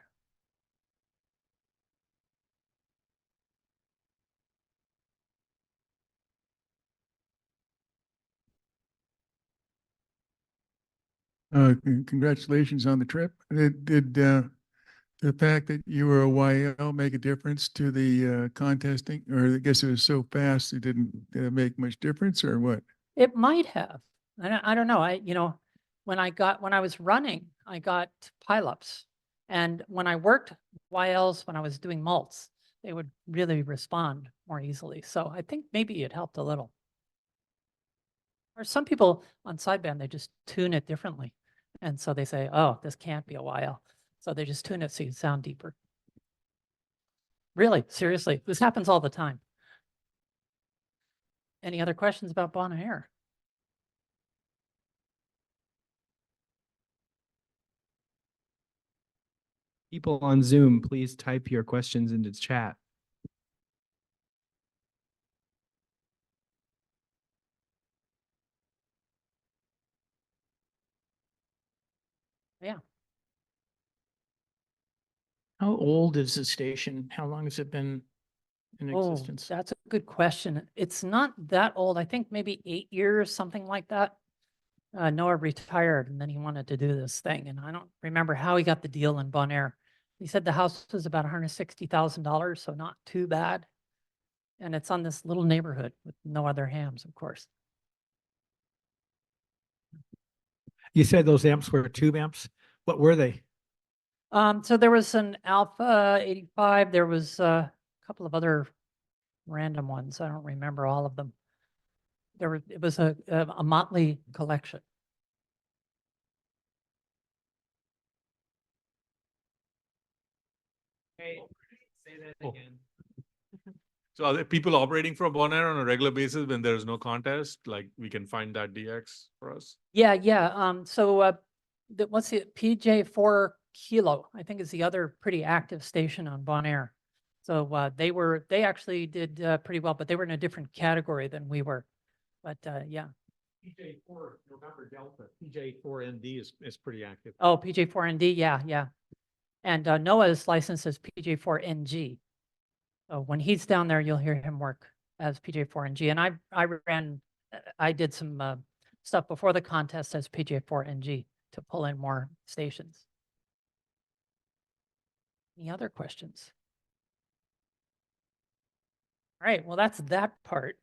Congratulations on the trip. Did the fact that you were a YL make a difference to the contesting, or I guess it was so fast it didn't make much difference, or what? It might have. I don't know. When I was running, I got pileups. And when I worked YLs, when I was doing mults, they would really respond more easily. So I think maybe it helped a little. Or some people on sideband, they just tune it differently. And so they say, oh, this can't be a YL. So they just tune it so you sound deeper. Really, seriously, this happens all the time. Any other questions about Bonaire? People on Zoom, please type your questions into chat. Yeah. How old is the station? How long has it been in Oh, existence? that's a good question. It's not that old. I think maybe 8 years, something like that. Noah retired and then he wanted to do this thing. And I don't remember how he got the deal in Bonaire. He said the house was about $160,000, so not too bad. And it's on this little neighborhood with no other hams, of course. You said those amps were tube amps. What were they? So there was an Alpha 85. There was a couple of other random ones. I don't remember all of them. It was a motley collection. Hey, say that again. So are there people operating from Bonaire on a regular basis when there's no contest? Like we can find that DX for us? Yeah. What's the PJ4 Kilo, I think, is the other pretty active station on Bonaire. So they actually did pretty well, but they were in a different category than we were. But yeah. PJ4 November Delta. PJ4ND is pretty active. Oh, PJ4ND. Yeah. And Noah's license is PJ4NG. So when he's down there, you'll hear him work as PJ4NG. And I did some stuff before the contest as PJ4NG to pull in more stations. Any other questions? All right, well, that's that part.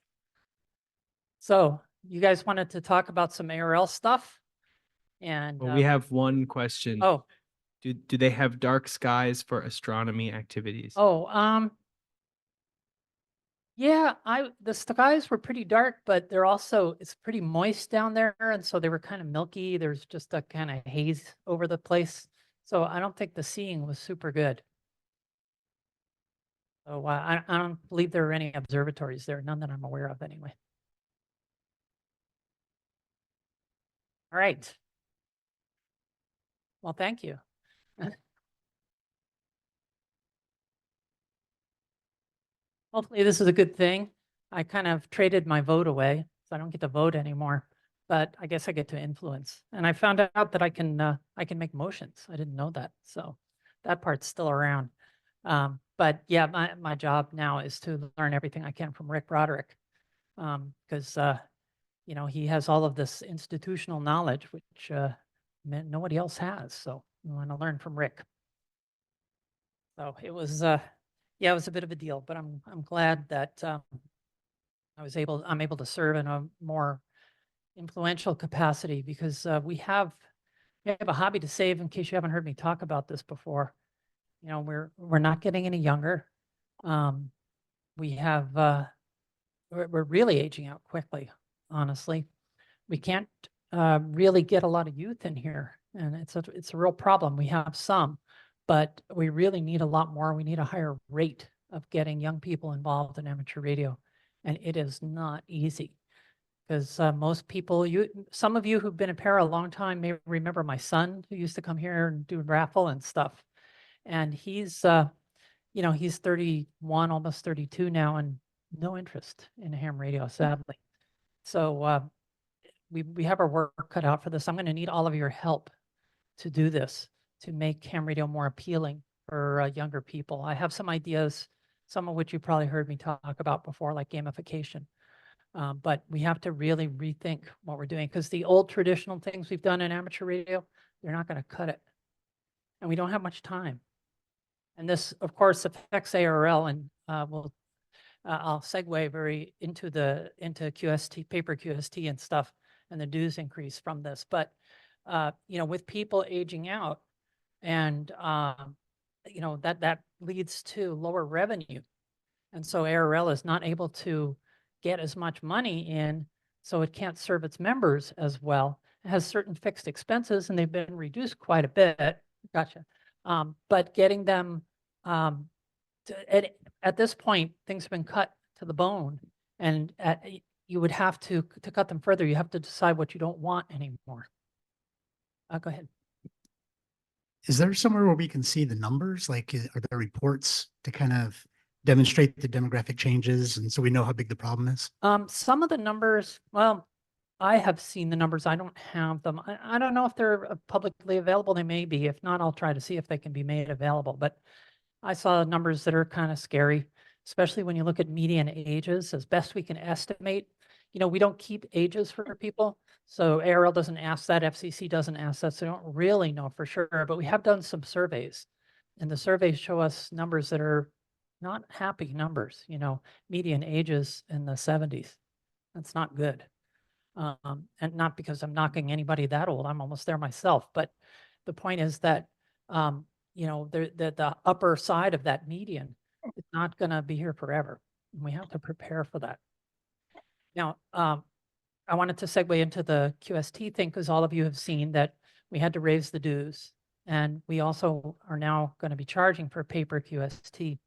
So you guys wanted to talk about some ARRL stuff? And Well, we have one question. oh, Do they have dark skies for astronomy activities? yeah, the skies were pretty dark, but it's pretty moist down there, and so they were kind of milky. There's just a kind of haze over the place. So I don't think the seeing was super good. So I don't believe there are any observatories there, none that I'm aware of anyway. All right. Well, thank you. Hopefully this is a good thing. I kind of traded my vote away, so I don't get to vote anymore, but I guess I get to influence. And I found out that I can make motions. I didn't know that. So that part's still around. But yeah, my job now is to learn everything I can from Rick Roderick. Because he has all of this institutional knowledge, which nobody else has. So we want to learn from Rick. So it was it was a bit of a deal, but I'm glad that I'm able to serve in a more influential capacity, because we have a hobby to save. In case you haven't heard me talk about this before, we're not getting any younger. We're really aging out quickly. Honestly, we can't really get a lot of youth in here And it's a real problem. We have some, but we really need a lot more. We need a higher rate of getting young people involved in amateur radio. And it is not easy. Because most people, some of you who've been a para a long time may remember my son who used to come here and do raffle and stuff. And he's, he's 31, almost 32 now, and no interest in ham radio, sadly. So we have our work cut out for this. I'm going to need all of your help to do this, to make ham radio more appealing for younger people. I have some ideas, some of which you probably heard me talk about before, like gamification. But we have to really rethink what we're doing, because the old traditional things we've done in amateur radio, they're not going to cut it. And we don't have much time. And this, of course, affects ARRL, and I'll segue into QST, paper QST and stuff, and the dues increase from this. But, with people aging out, and, that leads to lower revenue. And so ARRL is not able to get as much money in, so it can't serve its members as well. It has certain fixed expenses, and they've been reduced quite a bit. Gotcha. But getting them, at this point, things have been cut to the bone, and you would have to cut them further. You have to decide what you don't want anymore. Go ahead. Is there somewhere where we can see the numbers? Like, are there reports to kind of demonstrate the demographic changes, and so we know how big the problem is? Some of the numbers, well, I have seen the numbers. I don't have them. I don't know if they're publicly available. They may be. If not, I'll try to see if they can be made available. But I saw numbers that are kind of scary, especially when you look at median ages. As best we can estimate, we don't keep ages for people. So ARRL doesn't ask that, FCC doesn't ask that, so we don't really know for sure. But we have done some surveys, and the surveys show us numbers that are not happy numbers, median ages in the 70s. That's not good. And not because I'm knocking anybody that old, I'm almost there myself. But the point is that, the upper side of that median is not going to be here forever. And we have to prepare for that. Now, I wanted to segue into the QST thing, because all of you have seen that we had to raise the dues. And we also are now going to be charging for paper QST.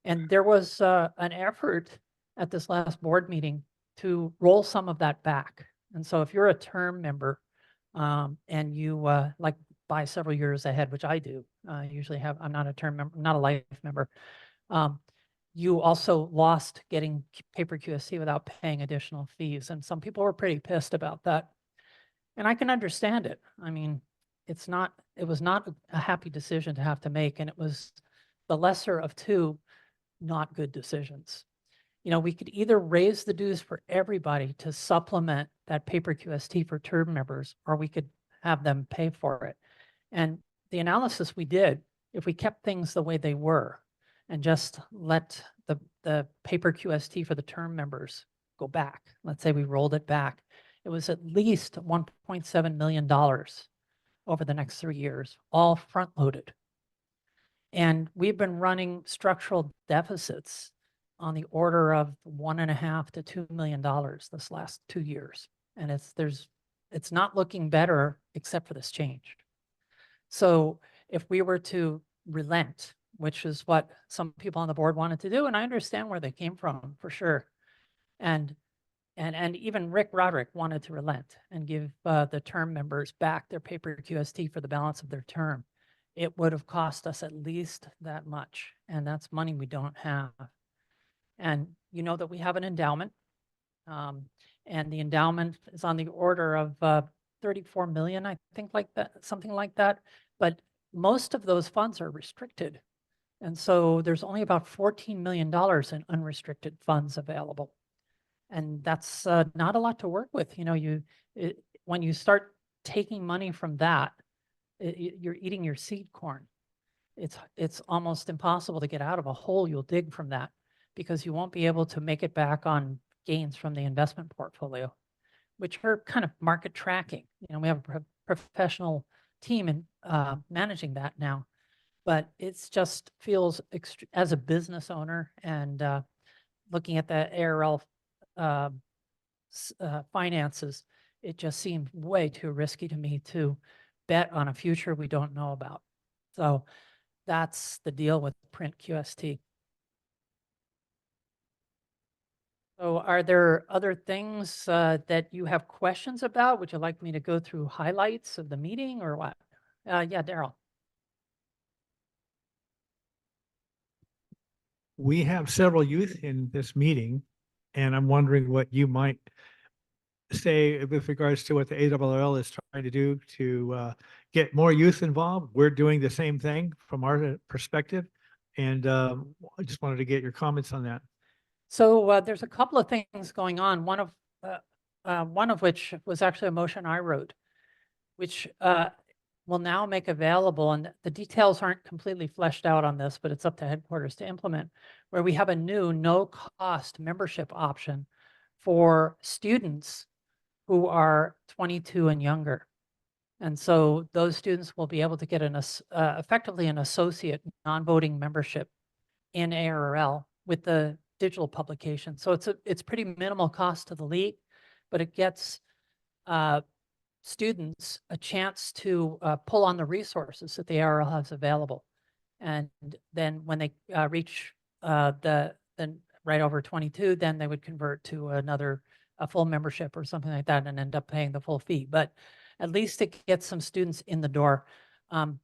And there was an effort at this last board meeting to roll some of that back. And so if you're a term member and you buy several years ahead, which I do, usually I'm not a term member, I'm not a life member. You also lost getting paper QST without paying additional fees. And some people were pretty pissed about that. And I can understand it. I mean, it was not a happy decision to have to make. And it was the lesser of two not good decisions. We could either raise the dues for everybody to supplement that paper QST for term members, or we could have them pay for it. And the analysis we did, if we kept things the way they were and just let the paper QST for the term members go back, let's say we rolled it back, it was at least $1.7 million over the next 3 years, all front loaded. And we've been running structural deficits on the order of $1.5 to $2 million this last 2 years. And it's not looking better except for this change. So if we were to relent, which is what some people on the board wanted to do, and I understand where they came from for sure. And even Rick Roderick wanted to relent and give the term members back their paper QST for the balance of their term. It would have cost us at least that much. And that's money we don't have. And you know that we have an endowment. And the endowment is on the order of 34 million, I think, like that, something like that. But most of those funds are restricted. And so there's only about $14 million in unrestricted funds available. And that's not a lot to work with. When you start taking money from that, you're eating your seed corn. It's almost impossible to get out of a hole you'll dig from that, because you won't be able to make it back on gains from the investment portfolio, which are kind of market tracking. We have a professional team in managing that now, but it's just feels as a business owner and looking at the ARRL finances, it just seemed way too risky to me to bet on a future we don't know about. So that's the deal with print QST. So are there other things that you have questions about? Would you like me to go through highlights of the meeting or what? Yeah, Daryl. We have several youth in this meeting, and I'm wondering what you might say with regards to what the ARRL is trying to do to get more youth involved. We're doing the same thing from our perspective, and I just wanted to get your comments on that. So there's a couple of things going on. One of which was actually a motion I wrote, which will now make available, and the details aren't completely fleshed out on this, but it's up to headquarters to implement, where we have a new no-cost membership option for students who are 22 and younger. And so those students will be able to get effectively an associate non-voting membership in ARRL with the digital publication. So it's pretty minimal cost to the league, but it gets students a chance to pull on the resources that the ARRL has available. And then when they reach then right over 22, then they would convert to a full membership or something like that and end up paying the full fee. But at least it gets some students in the door.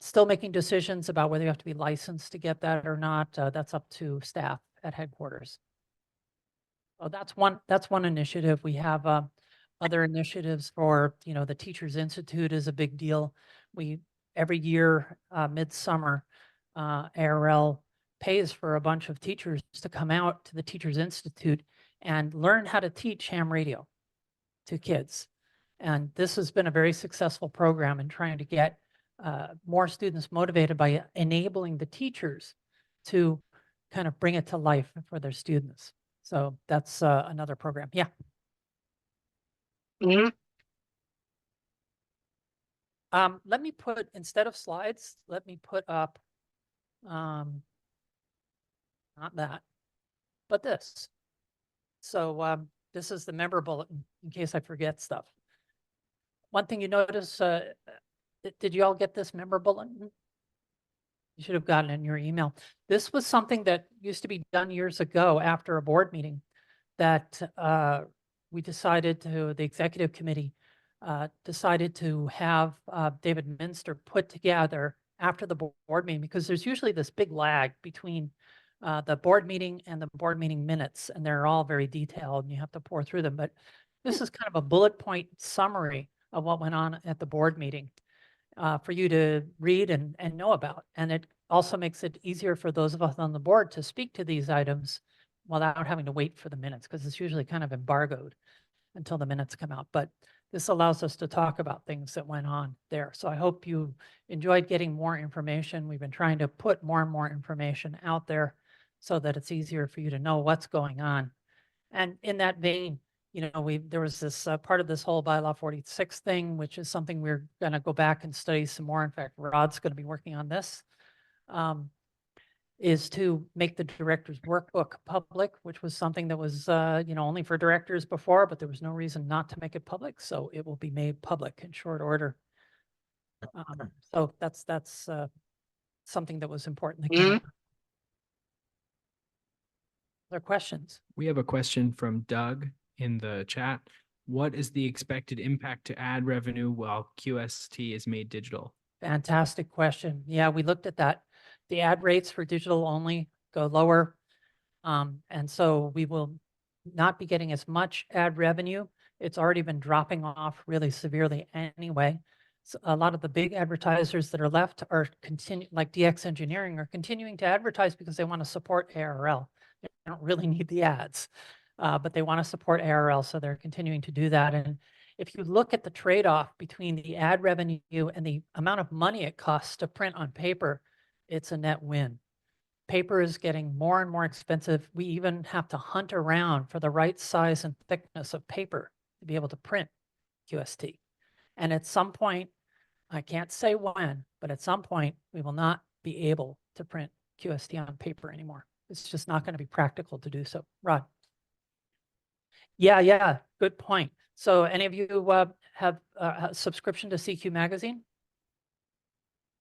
Still making decisions about whether you have to be licensed to get that or not. That's up to staff at headquarters. So that's one initiative. We have other initiatives for, the Teachers Institute is a big deal. We every year, midsummer, ARRL pays for a bunch of teachers to come out to the Teachers Institute and learn how to teach ham radio to kids. And this has been a very successful program in trying to get more students motivated by enabling the teachers to kind of bring it to life for their students. So that's another program. Yeah. Let me put, instead of slides, let me put up, not that, but this. So this is the member bulletin in case I forget stuff. One thing you notice, did you all get this member bulletin? You should have gotten it in your email. This was something that used to be done years ago after a board meeting that we decided to, the executive committee decided to have David Minster put together after the board meeting, because there's usually this big lag between the board meeting and the board meeting minutes, and they're all very detailed and you have to pour through them. But this is kind of a bullet point summary of what went on at the board meeting for you to read and know about. And it also makes it easier for those of us on the board to speak to these items without having to wait for the minutes, because it's usually kind of embargoed until the minutes come out. But this allows us to talk about things that went on there. So I hope you enjoyed getting more information. We've been trying to put more and more information out there so that it's easier for you to know what's going on. And in that vein, there was this part of this whole bylaw 46 thing, which is something we're going to go back and study some more. In fact, Rod's going to be working on this, is to make the director's workbook public, which was something that was, only for directors before, but there was no reason not to make it public. So it will be made public in short order. So that's something that was important that came up. Other questions? We have a question from Doug in the chat. What is the expected impact to ad revenue while QST is made digital? Fantastic question. Yeah, we looked at that. The ad rates for digital only go lower. And so we will not be getting as much ad revenue. It's already been dropping off really severely anyway. So a lot of the big advertisers that are left are like DX Engineering are continuing to advertise because they want to support ARRL. They don't really need the ads, but they want to support ARRL, so they're continuing to do that. And if you look at the trade-off between the ad revenue and the amount of money it costs to print on paper, it's a net win. Paper is getting more and more expensive. We even have to hunt around for the right size and thickness of paper to be able to print QST. And at some point, I can't say when, but at some point, we will not be able to print QST on paper anymore. It's just not going to be practical to do so. Rod? Yeah, good point. So any of you have a subscription to CQ Magazine?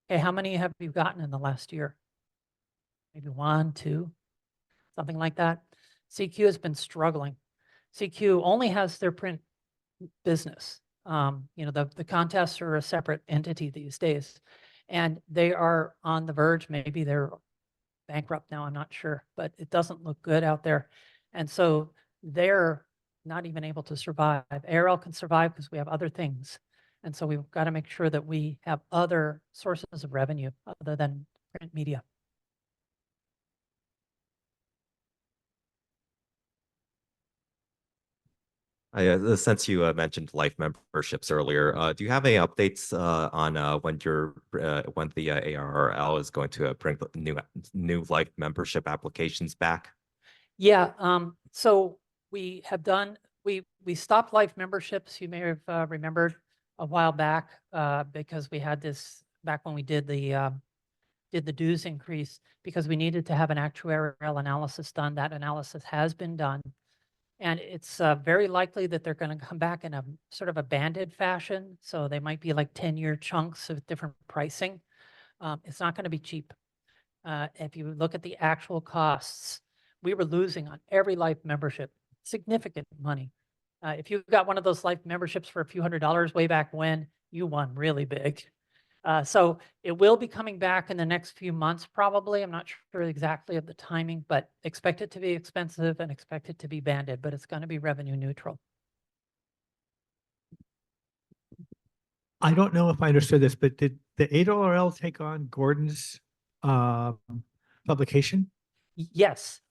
Okay, how many have you gotten in the last year? Maybe 1, 2, something like that. CQ has been struggling. CQ only has their print business. The contests are a separate entity these days, and they are on the verge. Maybe they're bankrupt now, I'm not sure, but it doesn't look good out there. And so they're not even able to survive. ARRL can survive because we have other things. And so we've got to make sure that we have other sources of revenue other than print media. Since you mentioned life memberships earlier, do you have any updates on when the ARRL is going to bring the new life membership applications back? Yeah, so we have done, we stopped life memberships, you may have remembered a while back, because we had this back when we did the dues increase, because we needed to have an actuarial analysis done. That analysis has been done. And it's very likely that they're going to come back in a sort of a banded fashion. So they might be like 10-year chunks of different pricing. It's not going to be cheap. If you look at the actual costs, we were losing on every life membership, significant money. If you got one of those life memberships for a few $100s way back when, you won really big. So it will be coming back in the next few months, probably. I'm not sure exactly of the timing, but expect it to be expensive and expect it to be banded, but it's going to be revenue neutral. I don't know if I understood this, but did the ARRL take on Gordon's publication? Yes.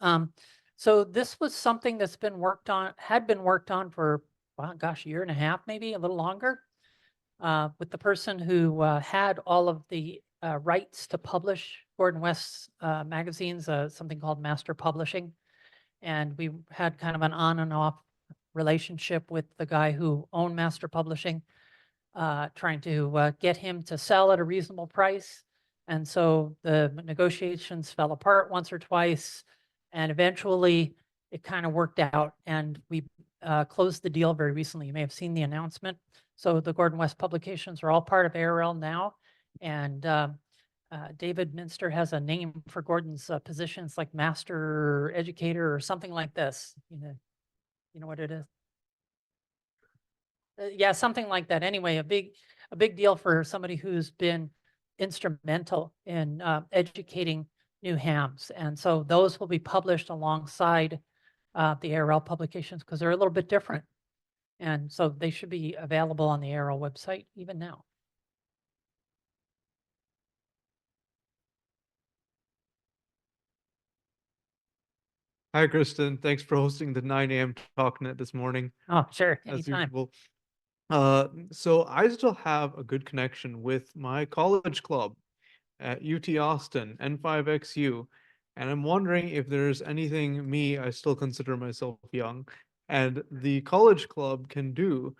So this was something that's been worked on, had been worked on for, well, gosh, a year and a half, maybe a little longer. With the person who had all of the rights to publish Gordon West's magazines, something called Master Publishing. And we had kind of an on and off relationship with the guy who owned Master Publishing, trying to get him to sell at a reasonable price. And so the negotiations fell apart once or twice, and eventually it kind of worked out, and we closed the deal very recently. You may have seen the announcement. So the Gordon West publications are all part of ARRL now, and David Minster has a name for Gordon's positions, like master educator or something like this. You know what it is? Yeah, something like that. Anyway, a big deal for somebody who's been instrumental in educating new hams, and so those will be published alongside the ARRL publications because they're a little bit different. And so they should be available on the ARRL website even now. Hi, Kristen. Thanks for hosting the 9 a.m. TalkNet this morning, Oh, sure, as anytime. usual. So I still have a good connection with my college club at UT Austin, N5XU, and I'm wondering if there's anything I still consider myself young, and the college club can do,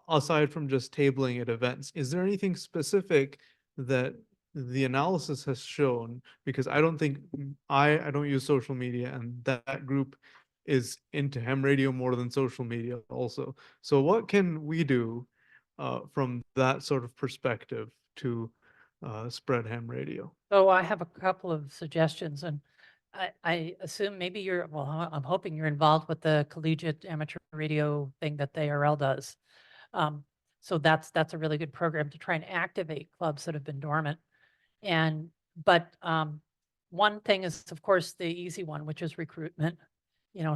aside from just tabling at events. Is there anything specific that the analysis has shown? Because I don't think I don't use social media, and that group is into ham radio more than social media also. So what can we do from that sort of perspective to spread ham radio? So I have a couple of suggestions, and I assume maybe I'm hoping you're involved with the collegiate amateur radio thing that the ARRL does. So that's a really good program to try and activate clubs that have been dormant. But one thing is, of course, the easy one, which is recruitment.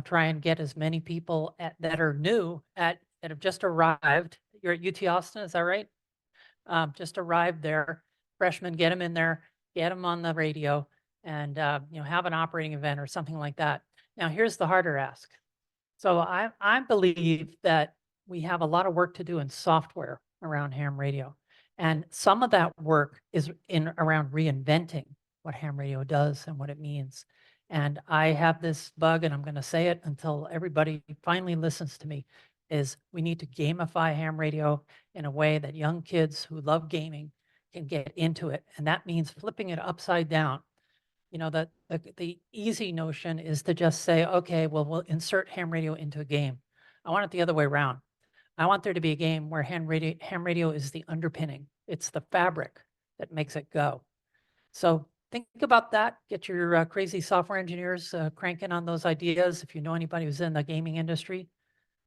Try and get as many people that are new that have just arrived. You're at UT Austin, is that right? Just arrived there. Freshmen, get them in there, get them on the radio, and have an operating event or something like that. Now, here's the harder ask. So I believe that we have a lot of work to do in software around ham radio, and some of that work is around reinventing what ham radio does and what it means. And I have this bug, and I'm going to say it until everybody finally listens to me, is we need to gamify ham radio in a way that young kids who love gaming can get into it. And that means flipping it upside down. The easy notion is to just say, okay, well, we'll insert ham radio into a game. I want it the other way around. I want there to be a game where ham radio is the underpinning. It's the fabric that makes it go. So think about that. Get your crazy software engineers cranking on those ideas. If you know anybody who's in the gaming industry,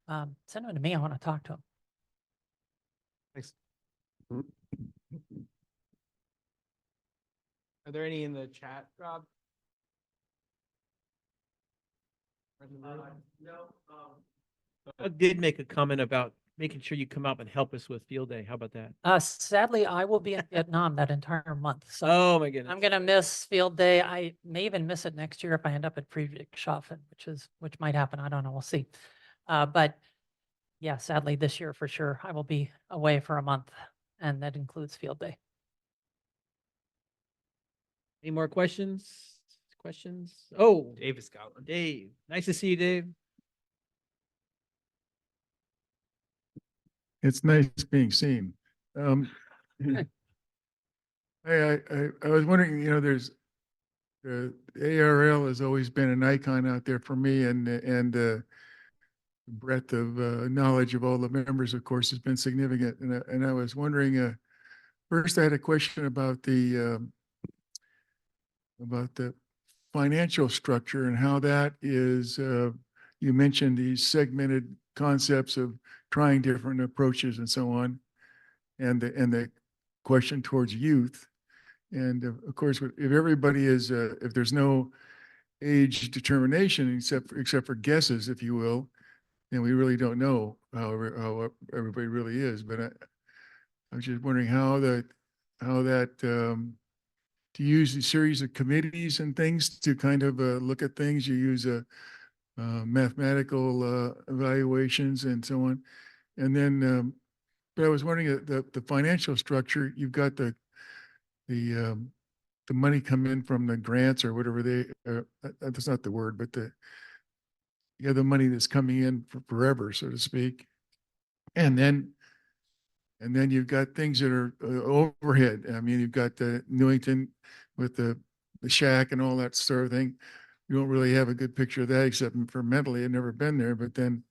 send them to me. I want to talk to them. Thanks. Are there any in the chat, Rob? I did make a comment about making sure you come out and help us with field day. How about that? Sadly, I will be in Vietnam that entire month. So Oh, my goodness. I'm going to miss field day. I may even miss it next year if I end up at Friedrichshafen, which might happen. I don't know. We'll see. But yeah, sadly this year for sure, I will be away for a month, and that includes field day. Any more questions? Oh, Davis Scotland. Dave. Nice to see you, Dave. It's nice being seen. I was wondering, there's the ARRL has always been an icon out there for me, and the breadth of knowledge of all the members, of course, has been significant. And I was wondering, first I had a question about the financial structure and how that is. You mentioned these segmented concepts of trying different approaches and so on, and the question towards youth. And of course, if everybody is, if there's no age determination except for guesses, if you will, then we really don't know how everybody really is. But I was just wondering how that to use the series of committees and things to kind of look at things. You use mathematical evaluations and so on, and then. But I was wondering the financial structure. You've got the money come in from the grants or whatever that's not the word, but you have the money that's coming in for forever, so to speak. And then you've got things that are overhead. I mean, you've got the Newington with the shack and all that sort of thing. You don't really have a good picture of that except for mentally. I've never been there, and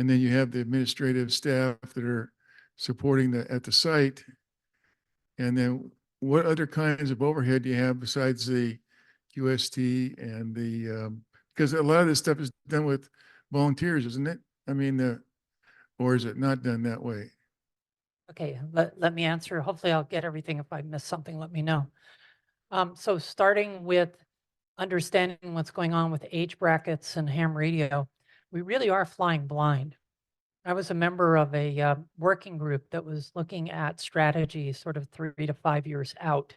then you have the administrative staff that are supporting at the site. And then what other kinds of overhead do you have besides the QST and because a lot of this stuff is done with volunteers, isn't it? I mean, or is it not done that way? Okay, let me answer. Hopefully I'll get everything. If I miss something, let me know. So starting with understanding what's going on with age brackets and ham radio, we really are flying blind. I was a member of a working group that was looking at strategies sort of 3 to 5 years out.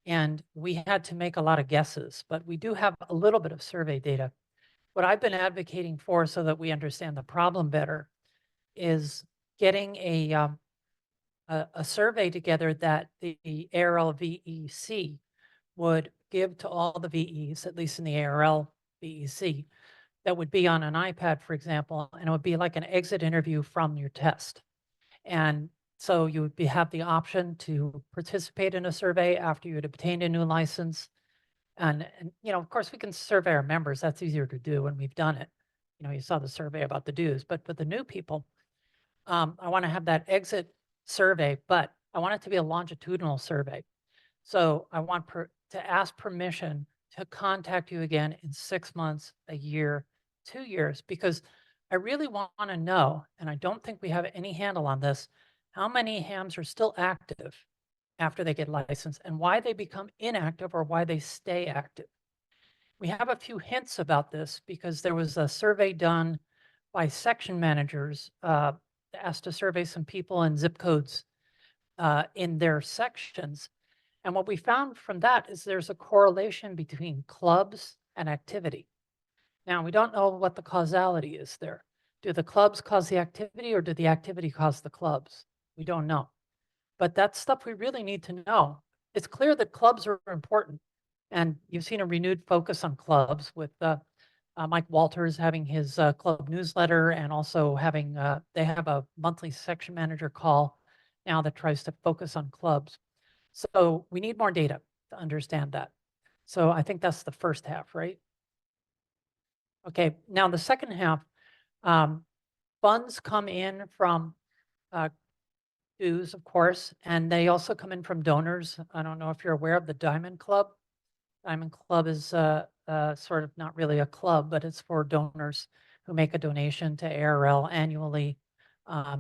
And we had to make a lot of guesses, but we do have a little bit of survey data. What I've been advocating for so that we understand the problem better is getting a survey together that the ARRL VEC would give to all the VEs, at least in the ARRL VEC, that would be on an iPad, for example, and it would be like an exit interview from your test. And so you would have the option to participate in a survey after you had obtained a new license. And of course, we can survey our members. That's easier to do when we've done it. You saw the survey about the dues, but for the new people, I want to have that exit survey, but I want it to be a longitudinal survey. So I want to ask permission to contact you again in 6 months, a year, 2 years, because I really want to know, and I don't think we have any handle on this, how many hams are still active after they get licensed and why they become inactive or why they stay active. We have a few hints about this because there was a survey done by section managers asked to survey some people in zip codes in their sections. And what we found from that is there's a correlation between clubs and activity. Now, we don't know what the causality is there. Do the clubs cause the activity or do the activity cause the clubs? We don't know. But that's stuff we really need to know. It's clear that clubs are important. And you've seen a renewed focus on clubs with Mike Walters having his club newsletter and also having, they have a monthly section manager call now that tries to focus on clubs. So we need more data to understand that. So I think that's the first half, right? Okay, now the second half, funds come in from dues, of course, and they also come in from donors. I don't know if you're aware of the Diamond Club. Diamond Club is sort of not really a club, but it's for donors who make a donation to ARRL annually.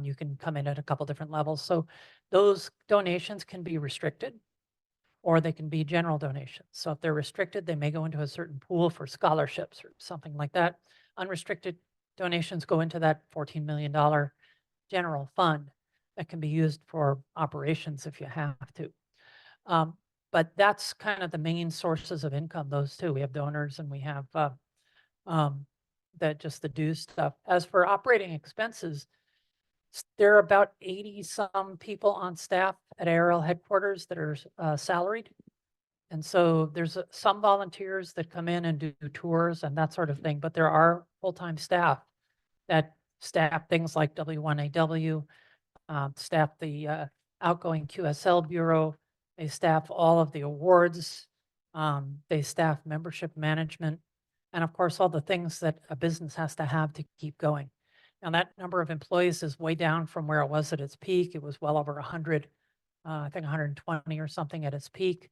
You can come in at a couple different levels. So those donations can be restricted or they can be general donations. So if they're restricted, they may go into a certain pool for scholarships or something like that. Unrestricted donations go into that $14 million general fund that can be used for operations if you have to. But that's kind of the main sources of income, those two. We have donors and we have just the dues stuff. As for operating expenses, there are about 80 some people on staff at ARRL headquarters that are salaried. And so there's some volunteers that come in and do tours and that sort of thing, but there are full-time staff that staff things like W1AW, staff the outgoing QSL Bureau, they staff all of the awards, they staff membership management, and of course, all the things that a business has to have to keep going. Now, that number of employees is way down from where it was at its peak. It was well over 100, I think 120 or something at its peak.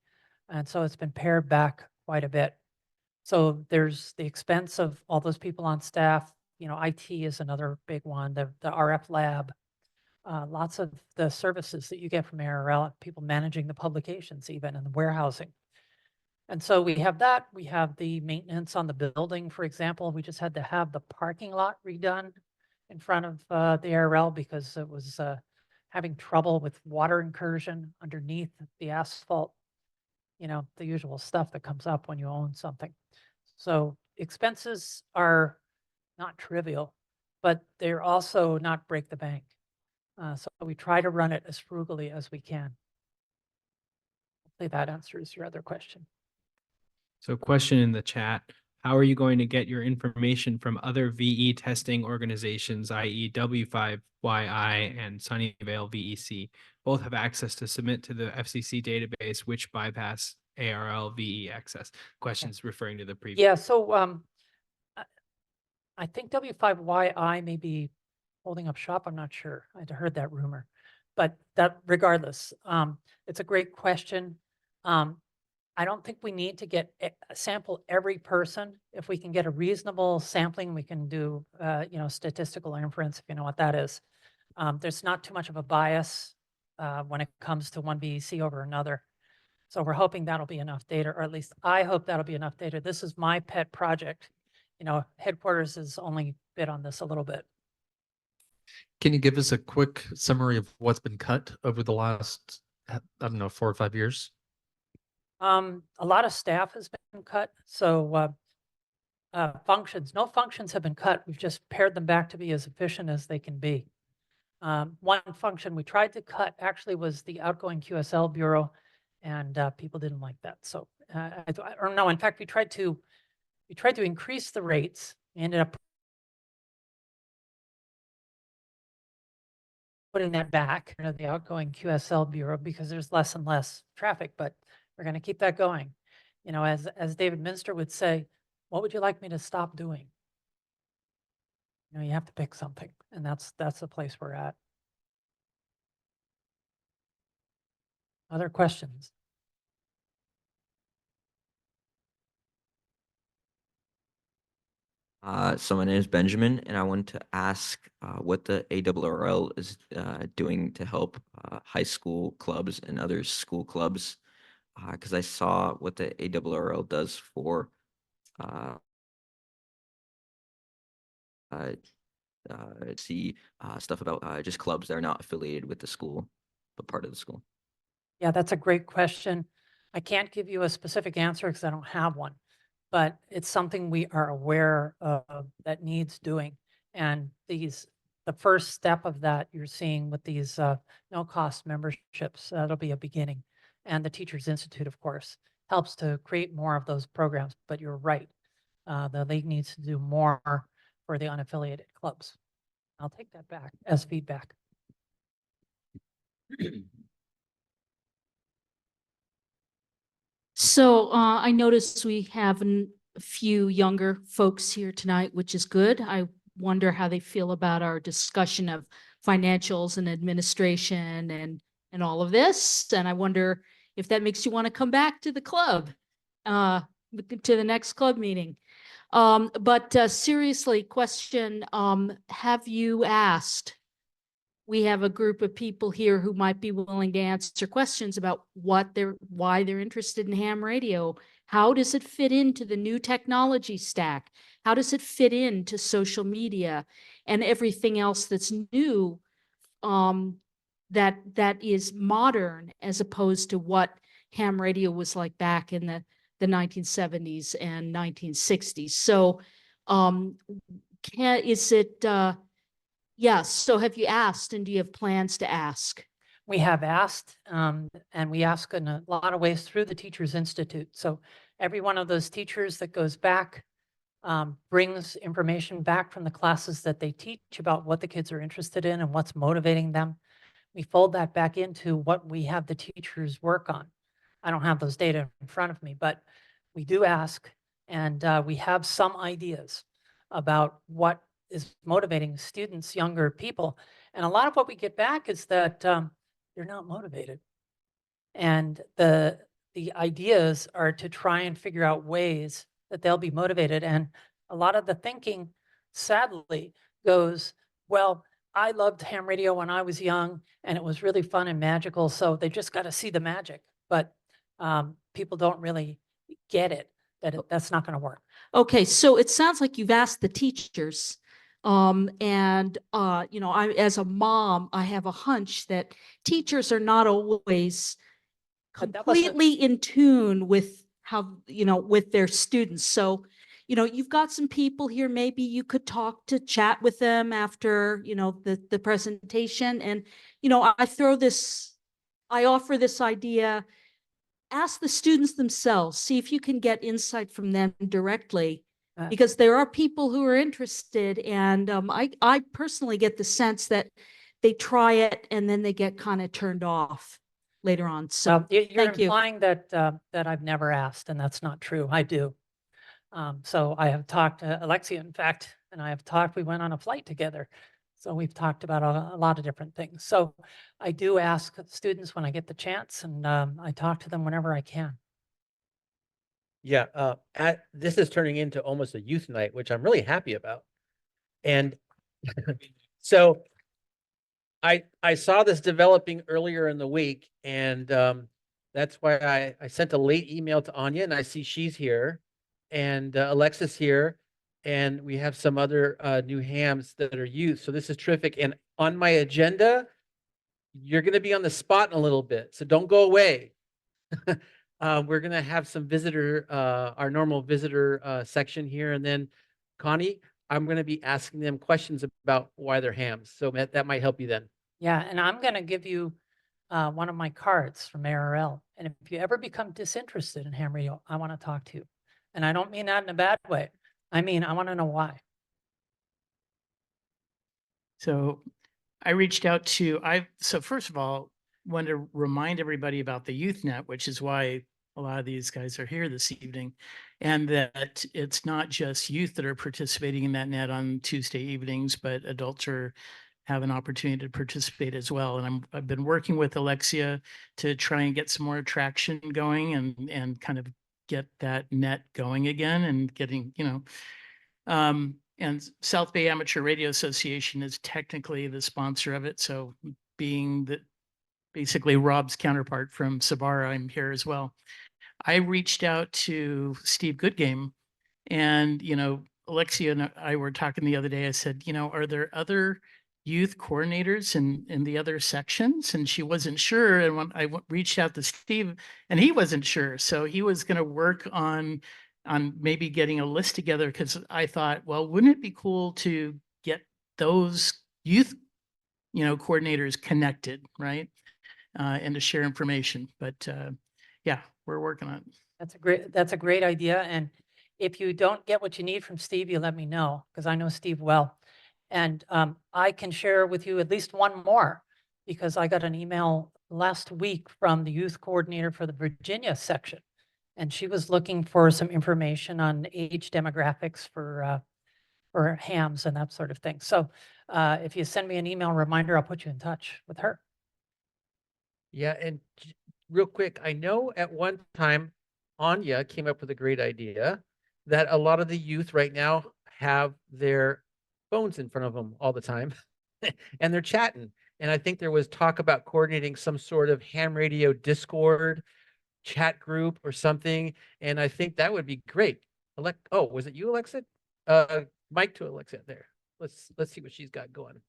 And so it's been pared back quite a bit. So there's the expense of all those people on staff. You know, IT is another big one, the RF lab, lots of the services that you get from ARRL, people managing the publications even and the warehousing. And so we have that. We have the maintenance on the building, for example. We just had to have the parking lot redone in front of the ARRL because it was having trouble with water incursion underneath the asphalt, you know, the usual stuff that comes up when you own something. So expenses are not trivial, but they're also not break the bank. So we try to run it as frugally as we can. Hopefully that answers your other question. So question in the chat, how are you going to get your information from other VE testing organizations, i.e. W5YI and Sunnyvale VEC? Both have access to submit to the FCC database, which bypass ARRL VE access. Questions referring to the previous. Yeah, so I think W5YI may be holding up shop. I'm not sure. I'd heard that rumor, but that regardless, it's a great question. I don't think we need to sample every person. If we can get a reasonable sampling, we can do, you know, statistical inference, if you know what that is. There's not too much of a bias when it comes to one VEC over another. So we're hoping that'll be enough data, or at least I hope that'll be enough data. This is my pet project. You know, headquarters has only bid on this a little bit. Can you give us a quick summary of what's been cut over the last, I don't know, 4 or 5 years? A lot of staff has been cut. So functions, no functions have been cut. We've just pared them back to be as efficient as they can be. One function we tried to cut actually was the outgoing QSL Bureau, and people didn't like that. So, or no, in fact, we tried to increase the rates. We ended up putting that back into the outgoing QSL Bureau because there's less and less traffic, but we're going to keep that going. You know, as David Minster would say, what would you like me to stop doing? You know, you have to pick something, and that's the place we're at. Other questions? So my name is Benjamin, and I wanted to ask what the ARRL is doing to help high school clubs and other school clubs, because I saw what the ARRL does for see stuff about just clubs that are not affiliated with the school, but part of the school. Yeah, that's a great question. I can't give you a specific answer because I don't have one, but it's something we are aware of that needs doing. And the first step of that you're seeing with these no-cost memberships, that'll be a beginning. And the Teachers Institute, of course, helps to create more of those programs. But you're right, the league needs to do more for the unaffiliated clubs. I'll take that back as feedback. So I noticed we have a few younger folks here tonight, which is good. I wonder how they feel about our discussion of financials and administration and all of this. And I wonder if that makes you want to come back to the club, to the next club meeting. But seriously, question, have you asked? We have a group of people here who might be willing to answer questions about why they're interested in ham radio. How does it fit into the new technology stack? How does it fit into social media and everything else that's new, that is modern, as opposed to what ham radio was like back in the 1970s and 1960s. So yes. So have you asked, and do you have plans to ask? We have asked, and we ask in a lot of ways through the Teachers Institute. So every one of those teachers that goes back brings information back from the classes that they teach about what the kids are interested in and what's motivating them. We fold that back into what we have the teachers work on. I don't have those data in front of me, but we do ask, and we have some ideas about what is motivating students, younger people. And a lot of what we get back is that they're not motivated. And the ideas are to try and figure out ways that they'll be motivated. And a lot of the thinking, sadly, goes, well, I loved ham radio when I was young, and it was really fun and magical. So they just got to see the magic. But people don't really get it, that's not going to work. Okay, so it sounds like you've asked the teachers. As a mom, I have a hunch that teachers are not always completely in tune with how, with their students. So, you've got some people here, maybe you could chat with them after, the presentation. And, I offer this idea, ask the students themselves, see if you can get insight from them directly. Because there are people who are interested, and I personally get the sense that they try it and then they get kind of turned off later on. So you're thank you. implying that I've never asked, and that's not true. I do. So I have talked to Alexia, in fact, and I have talked. We went on a flight together, so we've talked about a lot of different things. So I do ask students when I get the chance, and I talk to them whenever I can. Yeah, this is turning into almost a youth night, which I'm really happy about. And so I saw this developing earlier in the week, and that's why I sent a late email to Anya, and I see she's here, and Alexis here, and we have some other new hams that are youth. So this is terrific. And on my agenda, you're going to be on the spot in a little bit, so don't go away. We're going to have some visitor, our normal visitor section here. And then Connie, I'm going to be asking them questions about why they're hams. So that might help you then. Yeah, and I'm going to give you one of my cards from ARRL. And if you ever become disinterested in ham radio, I want to talk to you. And I don't mean that in a bad way. I mean, I want to know why. So I reached out so first of all, want to remind everybody about the YouthNet, which is why a lot of these guys are here this evening, and that it's not just youth that are participating in that net on Tuesday evenings, but adults have an opportunity to participate as well. And I've been working with Alexia to try and get some more traction going and kind of get that net going again and getting, and South Bay Amateur Radio Association is technically the sponsor of it. So being basically Rob's counterpart from Sabara, I'm here as well. I reached out to Steve Goodgame, and, Alexia and I were talking the other day. I said, are there other youth coordinators in the other sections? And she wasn't sure. And when I reached out to Steve, and he wasn't sure. So he was going to work on maybe getting a list together, because I thought, well, wouldn't it be cool to get those youth, coordinators connected, right? And to share information. But yeah, we're working on it. That's a great idea. And if you don't get what you need from Steve, you let me know, because I know Steve well. And I can share with you at least one more, because I got an email last week from the youth coordinator for the Virginia section. And she was looking for some information on age demographics for hams and that sort of thing. So If you send me an email reminder, I'll put you in touch with her. Yeah, and real quick, I know at one time Anya came up with a great idea that a lot of the youth right now have their phones in front of them all the time and they're chatting. And I think there was talk about coordinating some sort of ham radio Discord chat group or something. And I think that would be great. Oh, was it you, Alexa? Mike to Alexa there. Let's see what she's got going.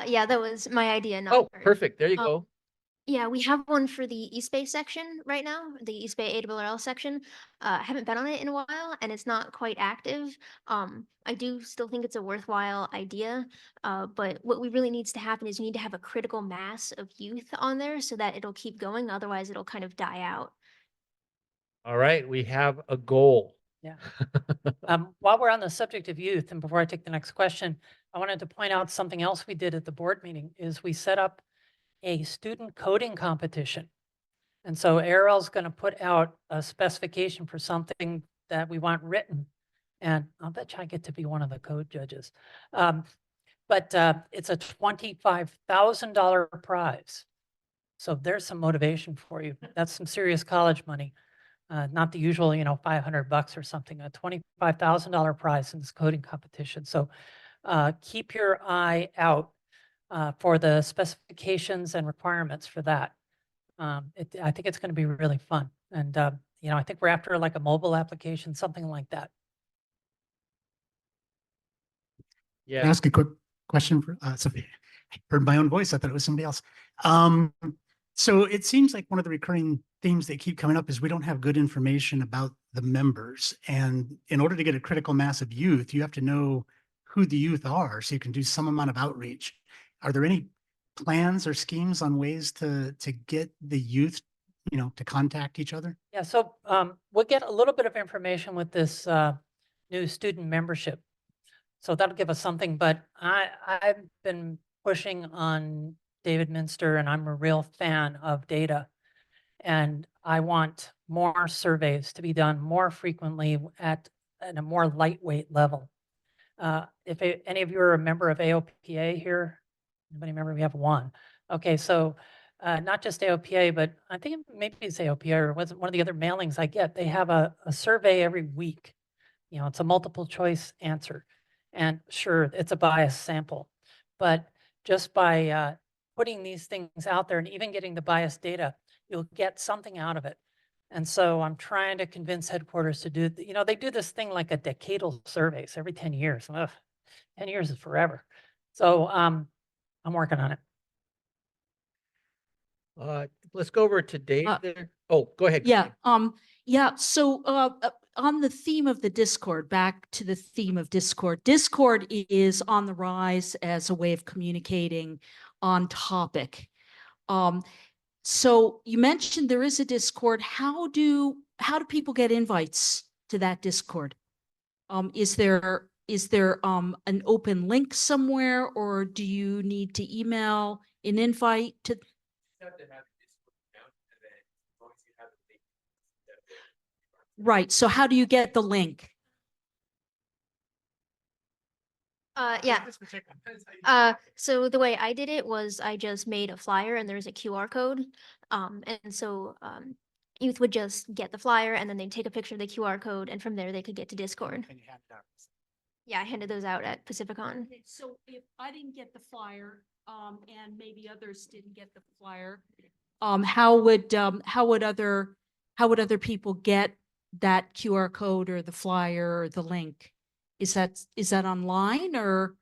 Yeah, that was my idea, not Oh, hers. perfect. There you Um, go. Yeah, we have one for the East Bay section right now, the East Bay ARRL section. I haven't been on it in a while and it's not quite active. I do still think it's a worthwhile idea, but what we really needs to happen is you need to have a critical mass of youth on there so that it'll keep going. Otherwise, it'll kind of die out. All right, we have a goal. Yeah. While we're on the subject of youth, and before I take the next question, I wanted to point out something else we did at the board meeting is we set up a student coding competition. And so ARRL is going to put out a specification for something that we want written. And I'll bet you I get to be one of the code judges. But it's a $25,000 prize. So there's some motivation for you. That's some serious college money. Not the usual, $500 or something, a $25,000 prize in this coding competition. So keep your eye out for the specifications and requirements for that. I think it's going to be really fun. And, I think we're after like a mobile application, something like that. Can I Yeah. ask a quick question for, Sophie? I heard my own voice. I thought it was somebody else. So it seems like one of the recurring themes that keep coming up is we don't have good information about the members. And in order to get a critical mass of youth, you have to know who the youth are so you can do some amount of outreach. Are there any plans or schemes on ways to get the youth, to contact each other? Yeah, so we'll get a little bit of information with this new student membership. So that'll give us something, but I've been pushing on David Minster, and I'm a real fan of data. And I want more surveys to be done more frequently at a more lightweight level. If any of you are a member of AOPA here, anybody remember? We have one. Okay, so not just AOPA, but I think maybe it's AOPA or was it one of the other mailings I get. They have a survey every week. It's a multiple choice answer. And sure, it's a biased sample, but just by putting these things out there and even getting the biased data, you'll get something out of it. And so I'm trying to convince headquarters to do, they do this thing like a decadal surveys every 10 years. Ugh, 10 years is forever. So I'm working on it. Let's go over to Dave there. Oh, go ahead. Yeah. Christine. So on the theme of the Discord, back to the theme of Discord. Discord is on the rise as a way of communicating on topic. So you mentioned there is a Discord. How do people get invites to that Discord? Is there an open link somewhere, or do you need to email an invite to? Right. So how do you get the link? Yeah. So the way I did it was I just made a flyer and there's a QR code. And so youth would just get the flyer and then they'd take a picture of the QR code and from there they could get to Discord. And you hand it out. Yeah, I handed those out at Pacificon. Okay, so if I didn't get the flyer, and maybe others didn't get the flyer, how would other people get that QR code or the flyer or the link? Is that online or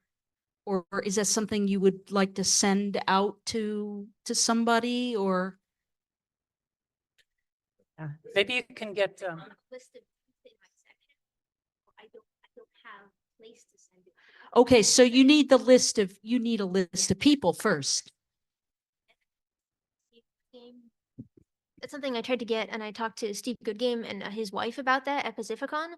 is that something you would like to send out to somebody or? Maybe you can get, List of youth in my section. I don't have a place to send it. Okay, so you need a list of people first. That's something I tried to get, and I talked to Steve Goodgame and his wife about that at Pacificon.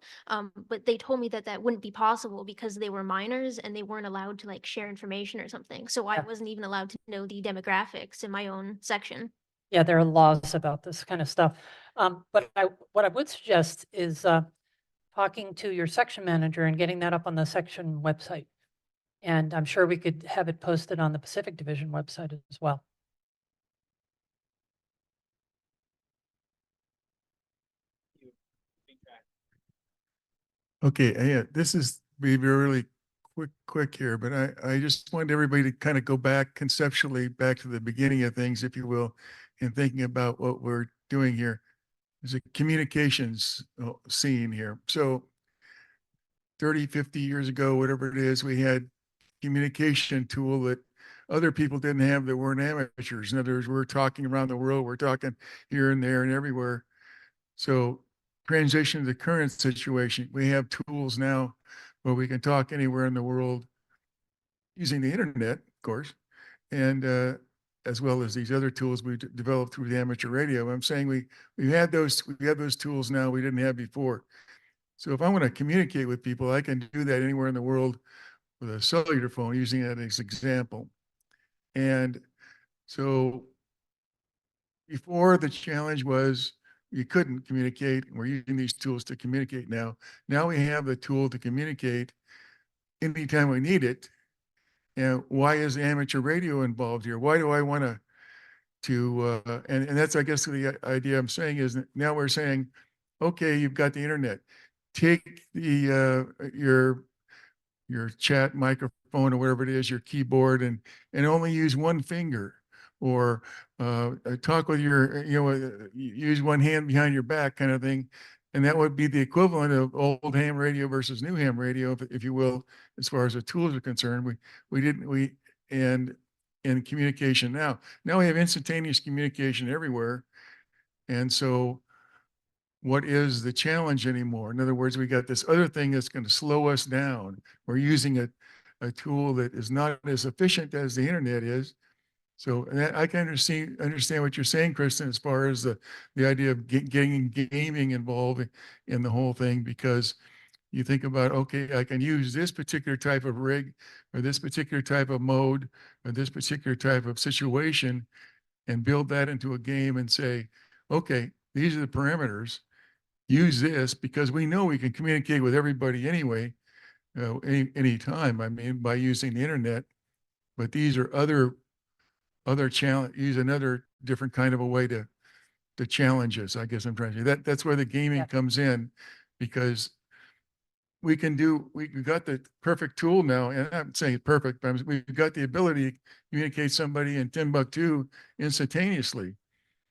But they told me that wouldn't be possible because they were minors and they weren't allowed to like share information or something. So I Yeah. wasn't even allowed to know the demographics in my own section. yeah, there are laws about this kind of stuff. But what I would suggest is talking to your section manager and getting that up on the section website. And I'm sure we could have it posted on the Pacific Division website as well. Okay, yeah, this is maybe really quick here, but I just wanted everybody to kind of go back conceptually back to the beginning of things, if you will, in thinking about what we're doing here. There's a communications scene here. So 30, 50 years ago, whatever it is, we had communication tool that other people didn't have that weren't amateurs. In other words, we're talking around the world, we're talking here and there and everywhere. So transition to the current situation, we have tools now where we can talk anywhere in the world using the internet, of course, and as well as these other tools we developed through the amateur radio. I'm saying we have those tools now we didn't have before. So if I want to communicate with people, I can do that anywhere in the world with a cellular phone, using that as an example. And so before, the challenge was you couldn't communicate. We're using these tools to communicate now. Now we have the tool to communicate anytime we need it. And why is amateur radio involved here? Why do I want and that's, I guess, the idea I'm saying is that now we're saying, okay, you've got the internet. Take the your chat microphone or whatever it is, your keyboard, and only use one finger, or talk with your, use one hand behind your back, kind of thing. And that would be the equivalent of old ham radio versus new ham radio, if you will, as far as the tools are concerned. And in communication now we have instantaneous communication everywhere. And so what is the challenge anymore? In other words, we got this other thing that's going to slow us down. We're using a tool that is not as efficient as the internet is. So I can understand what you're saying, Kristen, as far as the idea of getting gaming involved in the whole thing, because you think about, okay, I can use this particular type of rig, or this particular type of mode, or this particular type of situation, and build that into a game and say, okay, these are the parameters. Use this, because we know we can communicate with everybody anyway, any time. I mean, by using the internet. But these are other challenge. Use another different kind of a way to challenge us. I guess I'm trying to say that's where the gaming comes in, because we got the perfect tool now, and I'm not saying perfect, but we've got the ability to communicate somebody in Timbuktu instantaneously.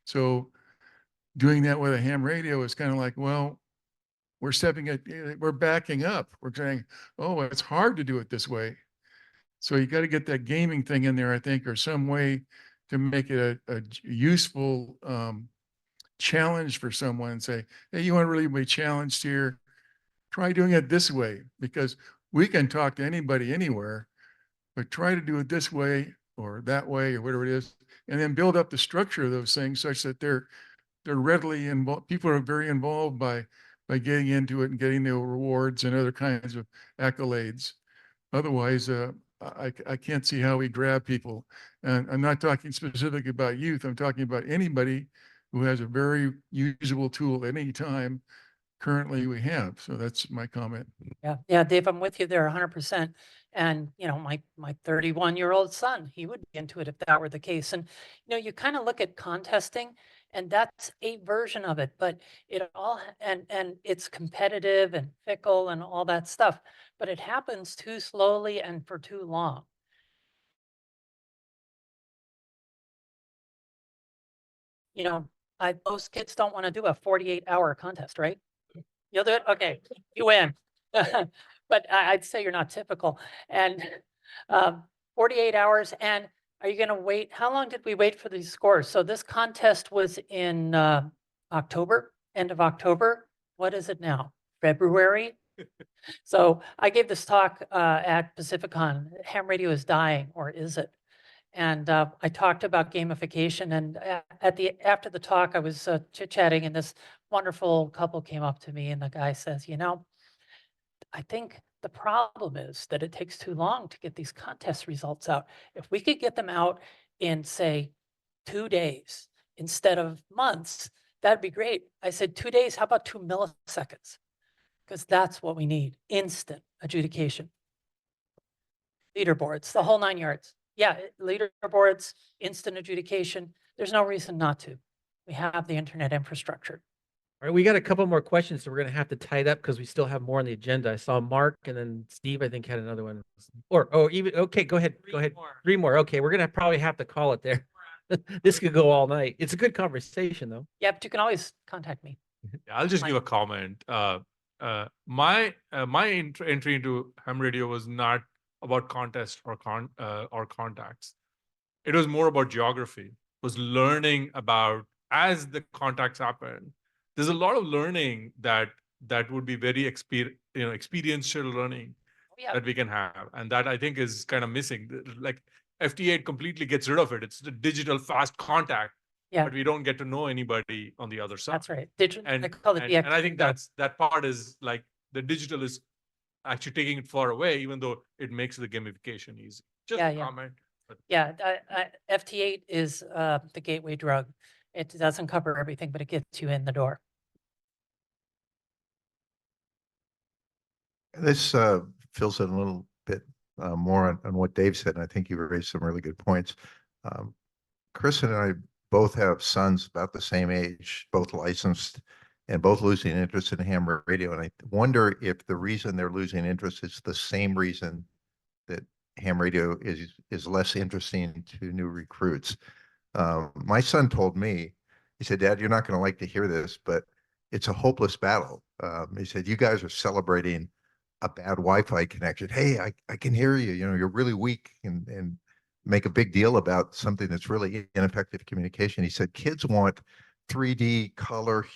So doing that with a ham radio is kind of like, well, we're backing up. We're saying, oh, it's hard to do it this way. So you got to get that gaming thing in there, I think, or some way to make it a useful challenge for someone, and say, hey, you want to really be challenged here? Try doing it this way, because we can talk to anybody anywhere, but try to do it this way or that way or whatever it is, and then build up the structure of those things such that they're readily involved. People are very involved by getting into it and getting the rewards and other kinds of accolades. Otherwise, I can't see how we grab people. And I'm not talking specifically about youth. I'm talking about anybody who has a very usable tool at any time. Currently we have. So that's my comment. Yeah, Dave, I'm with you there 100%. And, my 31-year-old son, he would be into it if that were the case. And, you kind of look at contesting, and that's a version of it, but it all, and it's competitive and fickle and all that stuff, but it happens too slowly and for too long. Those kids don't want to do a 48-hour contest, right? You'll do it? Okay, you win. But I'd say you're not typical. And 48 hours. And are you going to wait? How long did we wait for these scores? So this contest was in October, end of October. What is it now? February? So I gave this talk at Pacificon. Ham radio is dying, or is it? And I talked about gamification, and after the talk, I was chit-chatting, and this wonderful couple came up to me, and the guy says, I think the problem is that it takes too long to get these contest results out. If we could get them out in, say, 2 days instead of months, that'd be great. I said, 2 days, how about 2 milliseconds? Because that's what we need, instant adjudication. Leaderboards, the whole 9 yards. Yeah, leaderboards, instant adjudication. There's no reason not to. We have the internet infrastructure. All right, we got a couple more questions, so we're gonna have to tie it up because we still have more on the agenda. I saw Mark and then Steve, I think, had another one. Or even, okay, go ahead, go ahead. 3 more. Okay, we're gonna probably have to call it there. This could go all night. It's a good conversation, though. Yeah, but you can always contact me. Yeah, I'll just give a comment. My entry into ham radio was not about contest or contacts. It was more about geography. Was learning about as the contacts happen. There's a lot of learning that would be very experiential learning Yeah. that we can have, and that I think is kind of missing. Like FT8 completely gets rid of it. It's the digital fast contact, Yeah. but we don't get to know anybody on the other side. That's right. Digital, And I call it and I think DX. that part is like the digital is actually taking it far away, even though it makes the gamification easy. Just Yeah, a yeah. comment. But Yeah, FT8 is the gateway drug. It doesn't cover everything, but it gets you in the door. This fills in a little bit more on what Dave said, and I think you raised some really good points. Chris and I both have sons about the same age, both licensed, and both losing interest in ham radio. And I wonder if the reason they're losing interest is the same reason that ham radio is less interesting to new recruits. My son told me, he said, "Dad, you're not going to like to hear this, but it's a hopeless battle." He said, "You guys are celebrating a bad Wi-Fi connection. Hey, I can hear you. You know, you're really weak," and make a big deal about something that's really ineffective communication. He said, "Kids want 3D color,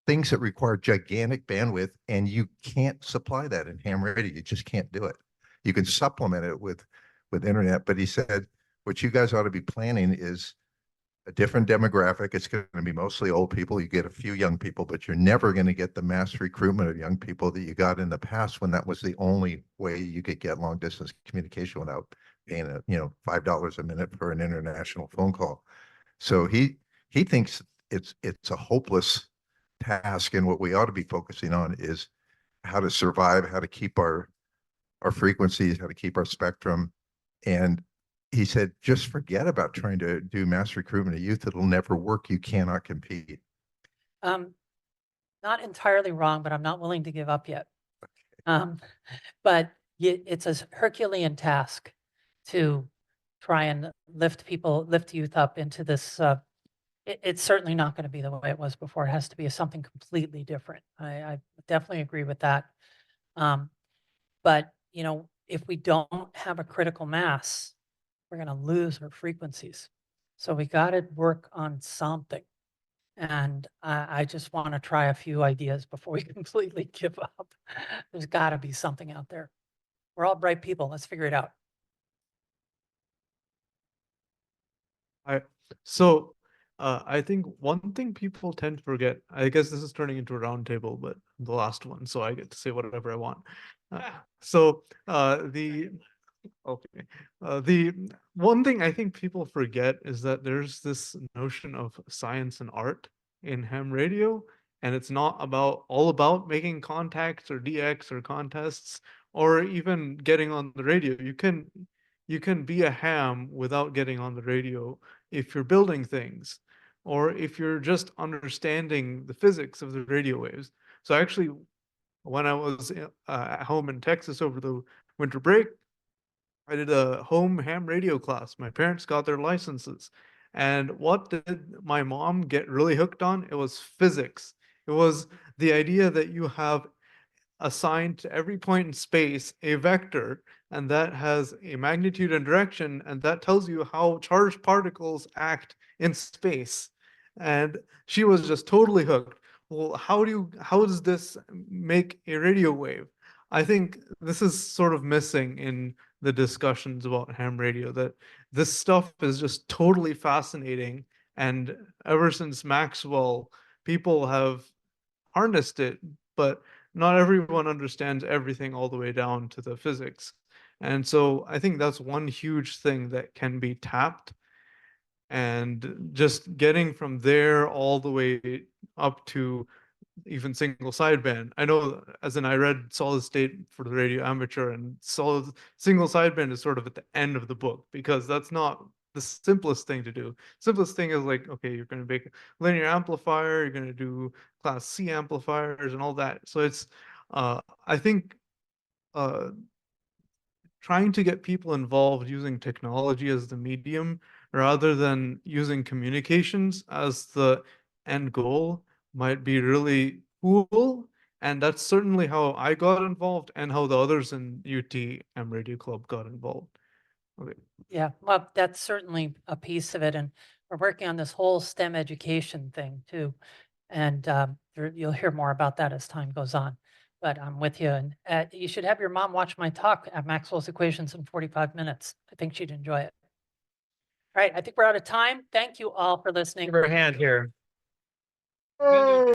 things that require gigantic bandwidth, and you can't supply that in ham radio. You just can't do it. You can supplement it with internet." But he said, what you guys ought to be planning is a different demographic. It's going to be mostly old people. You get a few young people, but you're never going to get the mass recruitment of young people that you got in the past when that was the only way you could get long distance communication without paying $5 a minute for an international phone call. So he thinks it's a hopeless task, and what we ought to be focusing on is how to survive, how to keep our frequencies, how to keep our spectrum. And he said, just forget about trying to do mass recruitment of youth. It'll never work. You cannot compete. Not entirely wrong, but I'm not willing to give up yet. But it's a Herculean task to try and lift youth up into this. It's certainly not going to be the way it was before. It has to be something completely different. I definitely agree with that. But if we don't have a critical mass, we're going to lose our frequencies. So we got to work on something. And I just want to try a few ideas before we completely give up. There's got to be something out there. We're all bright people. Let's figure it out. I think one thing people tend to forget, I guess this is turning into a roundtable, but the last one, so I get to say whatever I want. The one thing I think people forget is that there's this notion of science and art in ham radio, and it's not all about making contacts or DX or contests or even getting on the radio. You can be a ham without getting on the radio if you're building things or if you're just understanding the physics of the radio waves. So actually, when I was at home in Texas over the winter break, I did a home ham radio class. My parents got their licenses. And what did my mom get really hooked on? It was physics. It was the idea that you have assigned to every point in space a vector, and that has a magnitude and direction, and that tells you how charged particles act in space. And she was just totally hooked. Well, how does this make a radio wave? I think this is sort of missing in the discussions about ham radio, that this stuff is just totally fascinating. And ever since Maxwell, people have harnessed it, but not everyone understands everything all the way down to the physics. And so I think that's one huge thing that can be tapped. And just getting from there all the way up to even single sideband. I know, as in I read solid state for the radio amateur, and single sideband is sort of at the end of the book because that's not the simplest thing to do. Simplest thing is like, okay, you're going to make a linear amplifier, you're going to do class C amplifiers and all that. So it's, I think, trying to get people involved using technology as the medium rather than using communications as the end goal might be really cool. And that's certainly how I got involved and how the others in UT M Radio Club got involved. Okay. Yeah, well, that's certainly a piece of it. And we're working on this whole STEM education thing too. And you'll hear more about that as time goes on. But I'm with you. And you should have your mom watch my talk at Maxwell's Equations in 45 minutes. I think she'd enjoy it. All right, I think we're out of time. Thank you all for listening. Give her a hand here.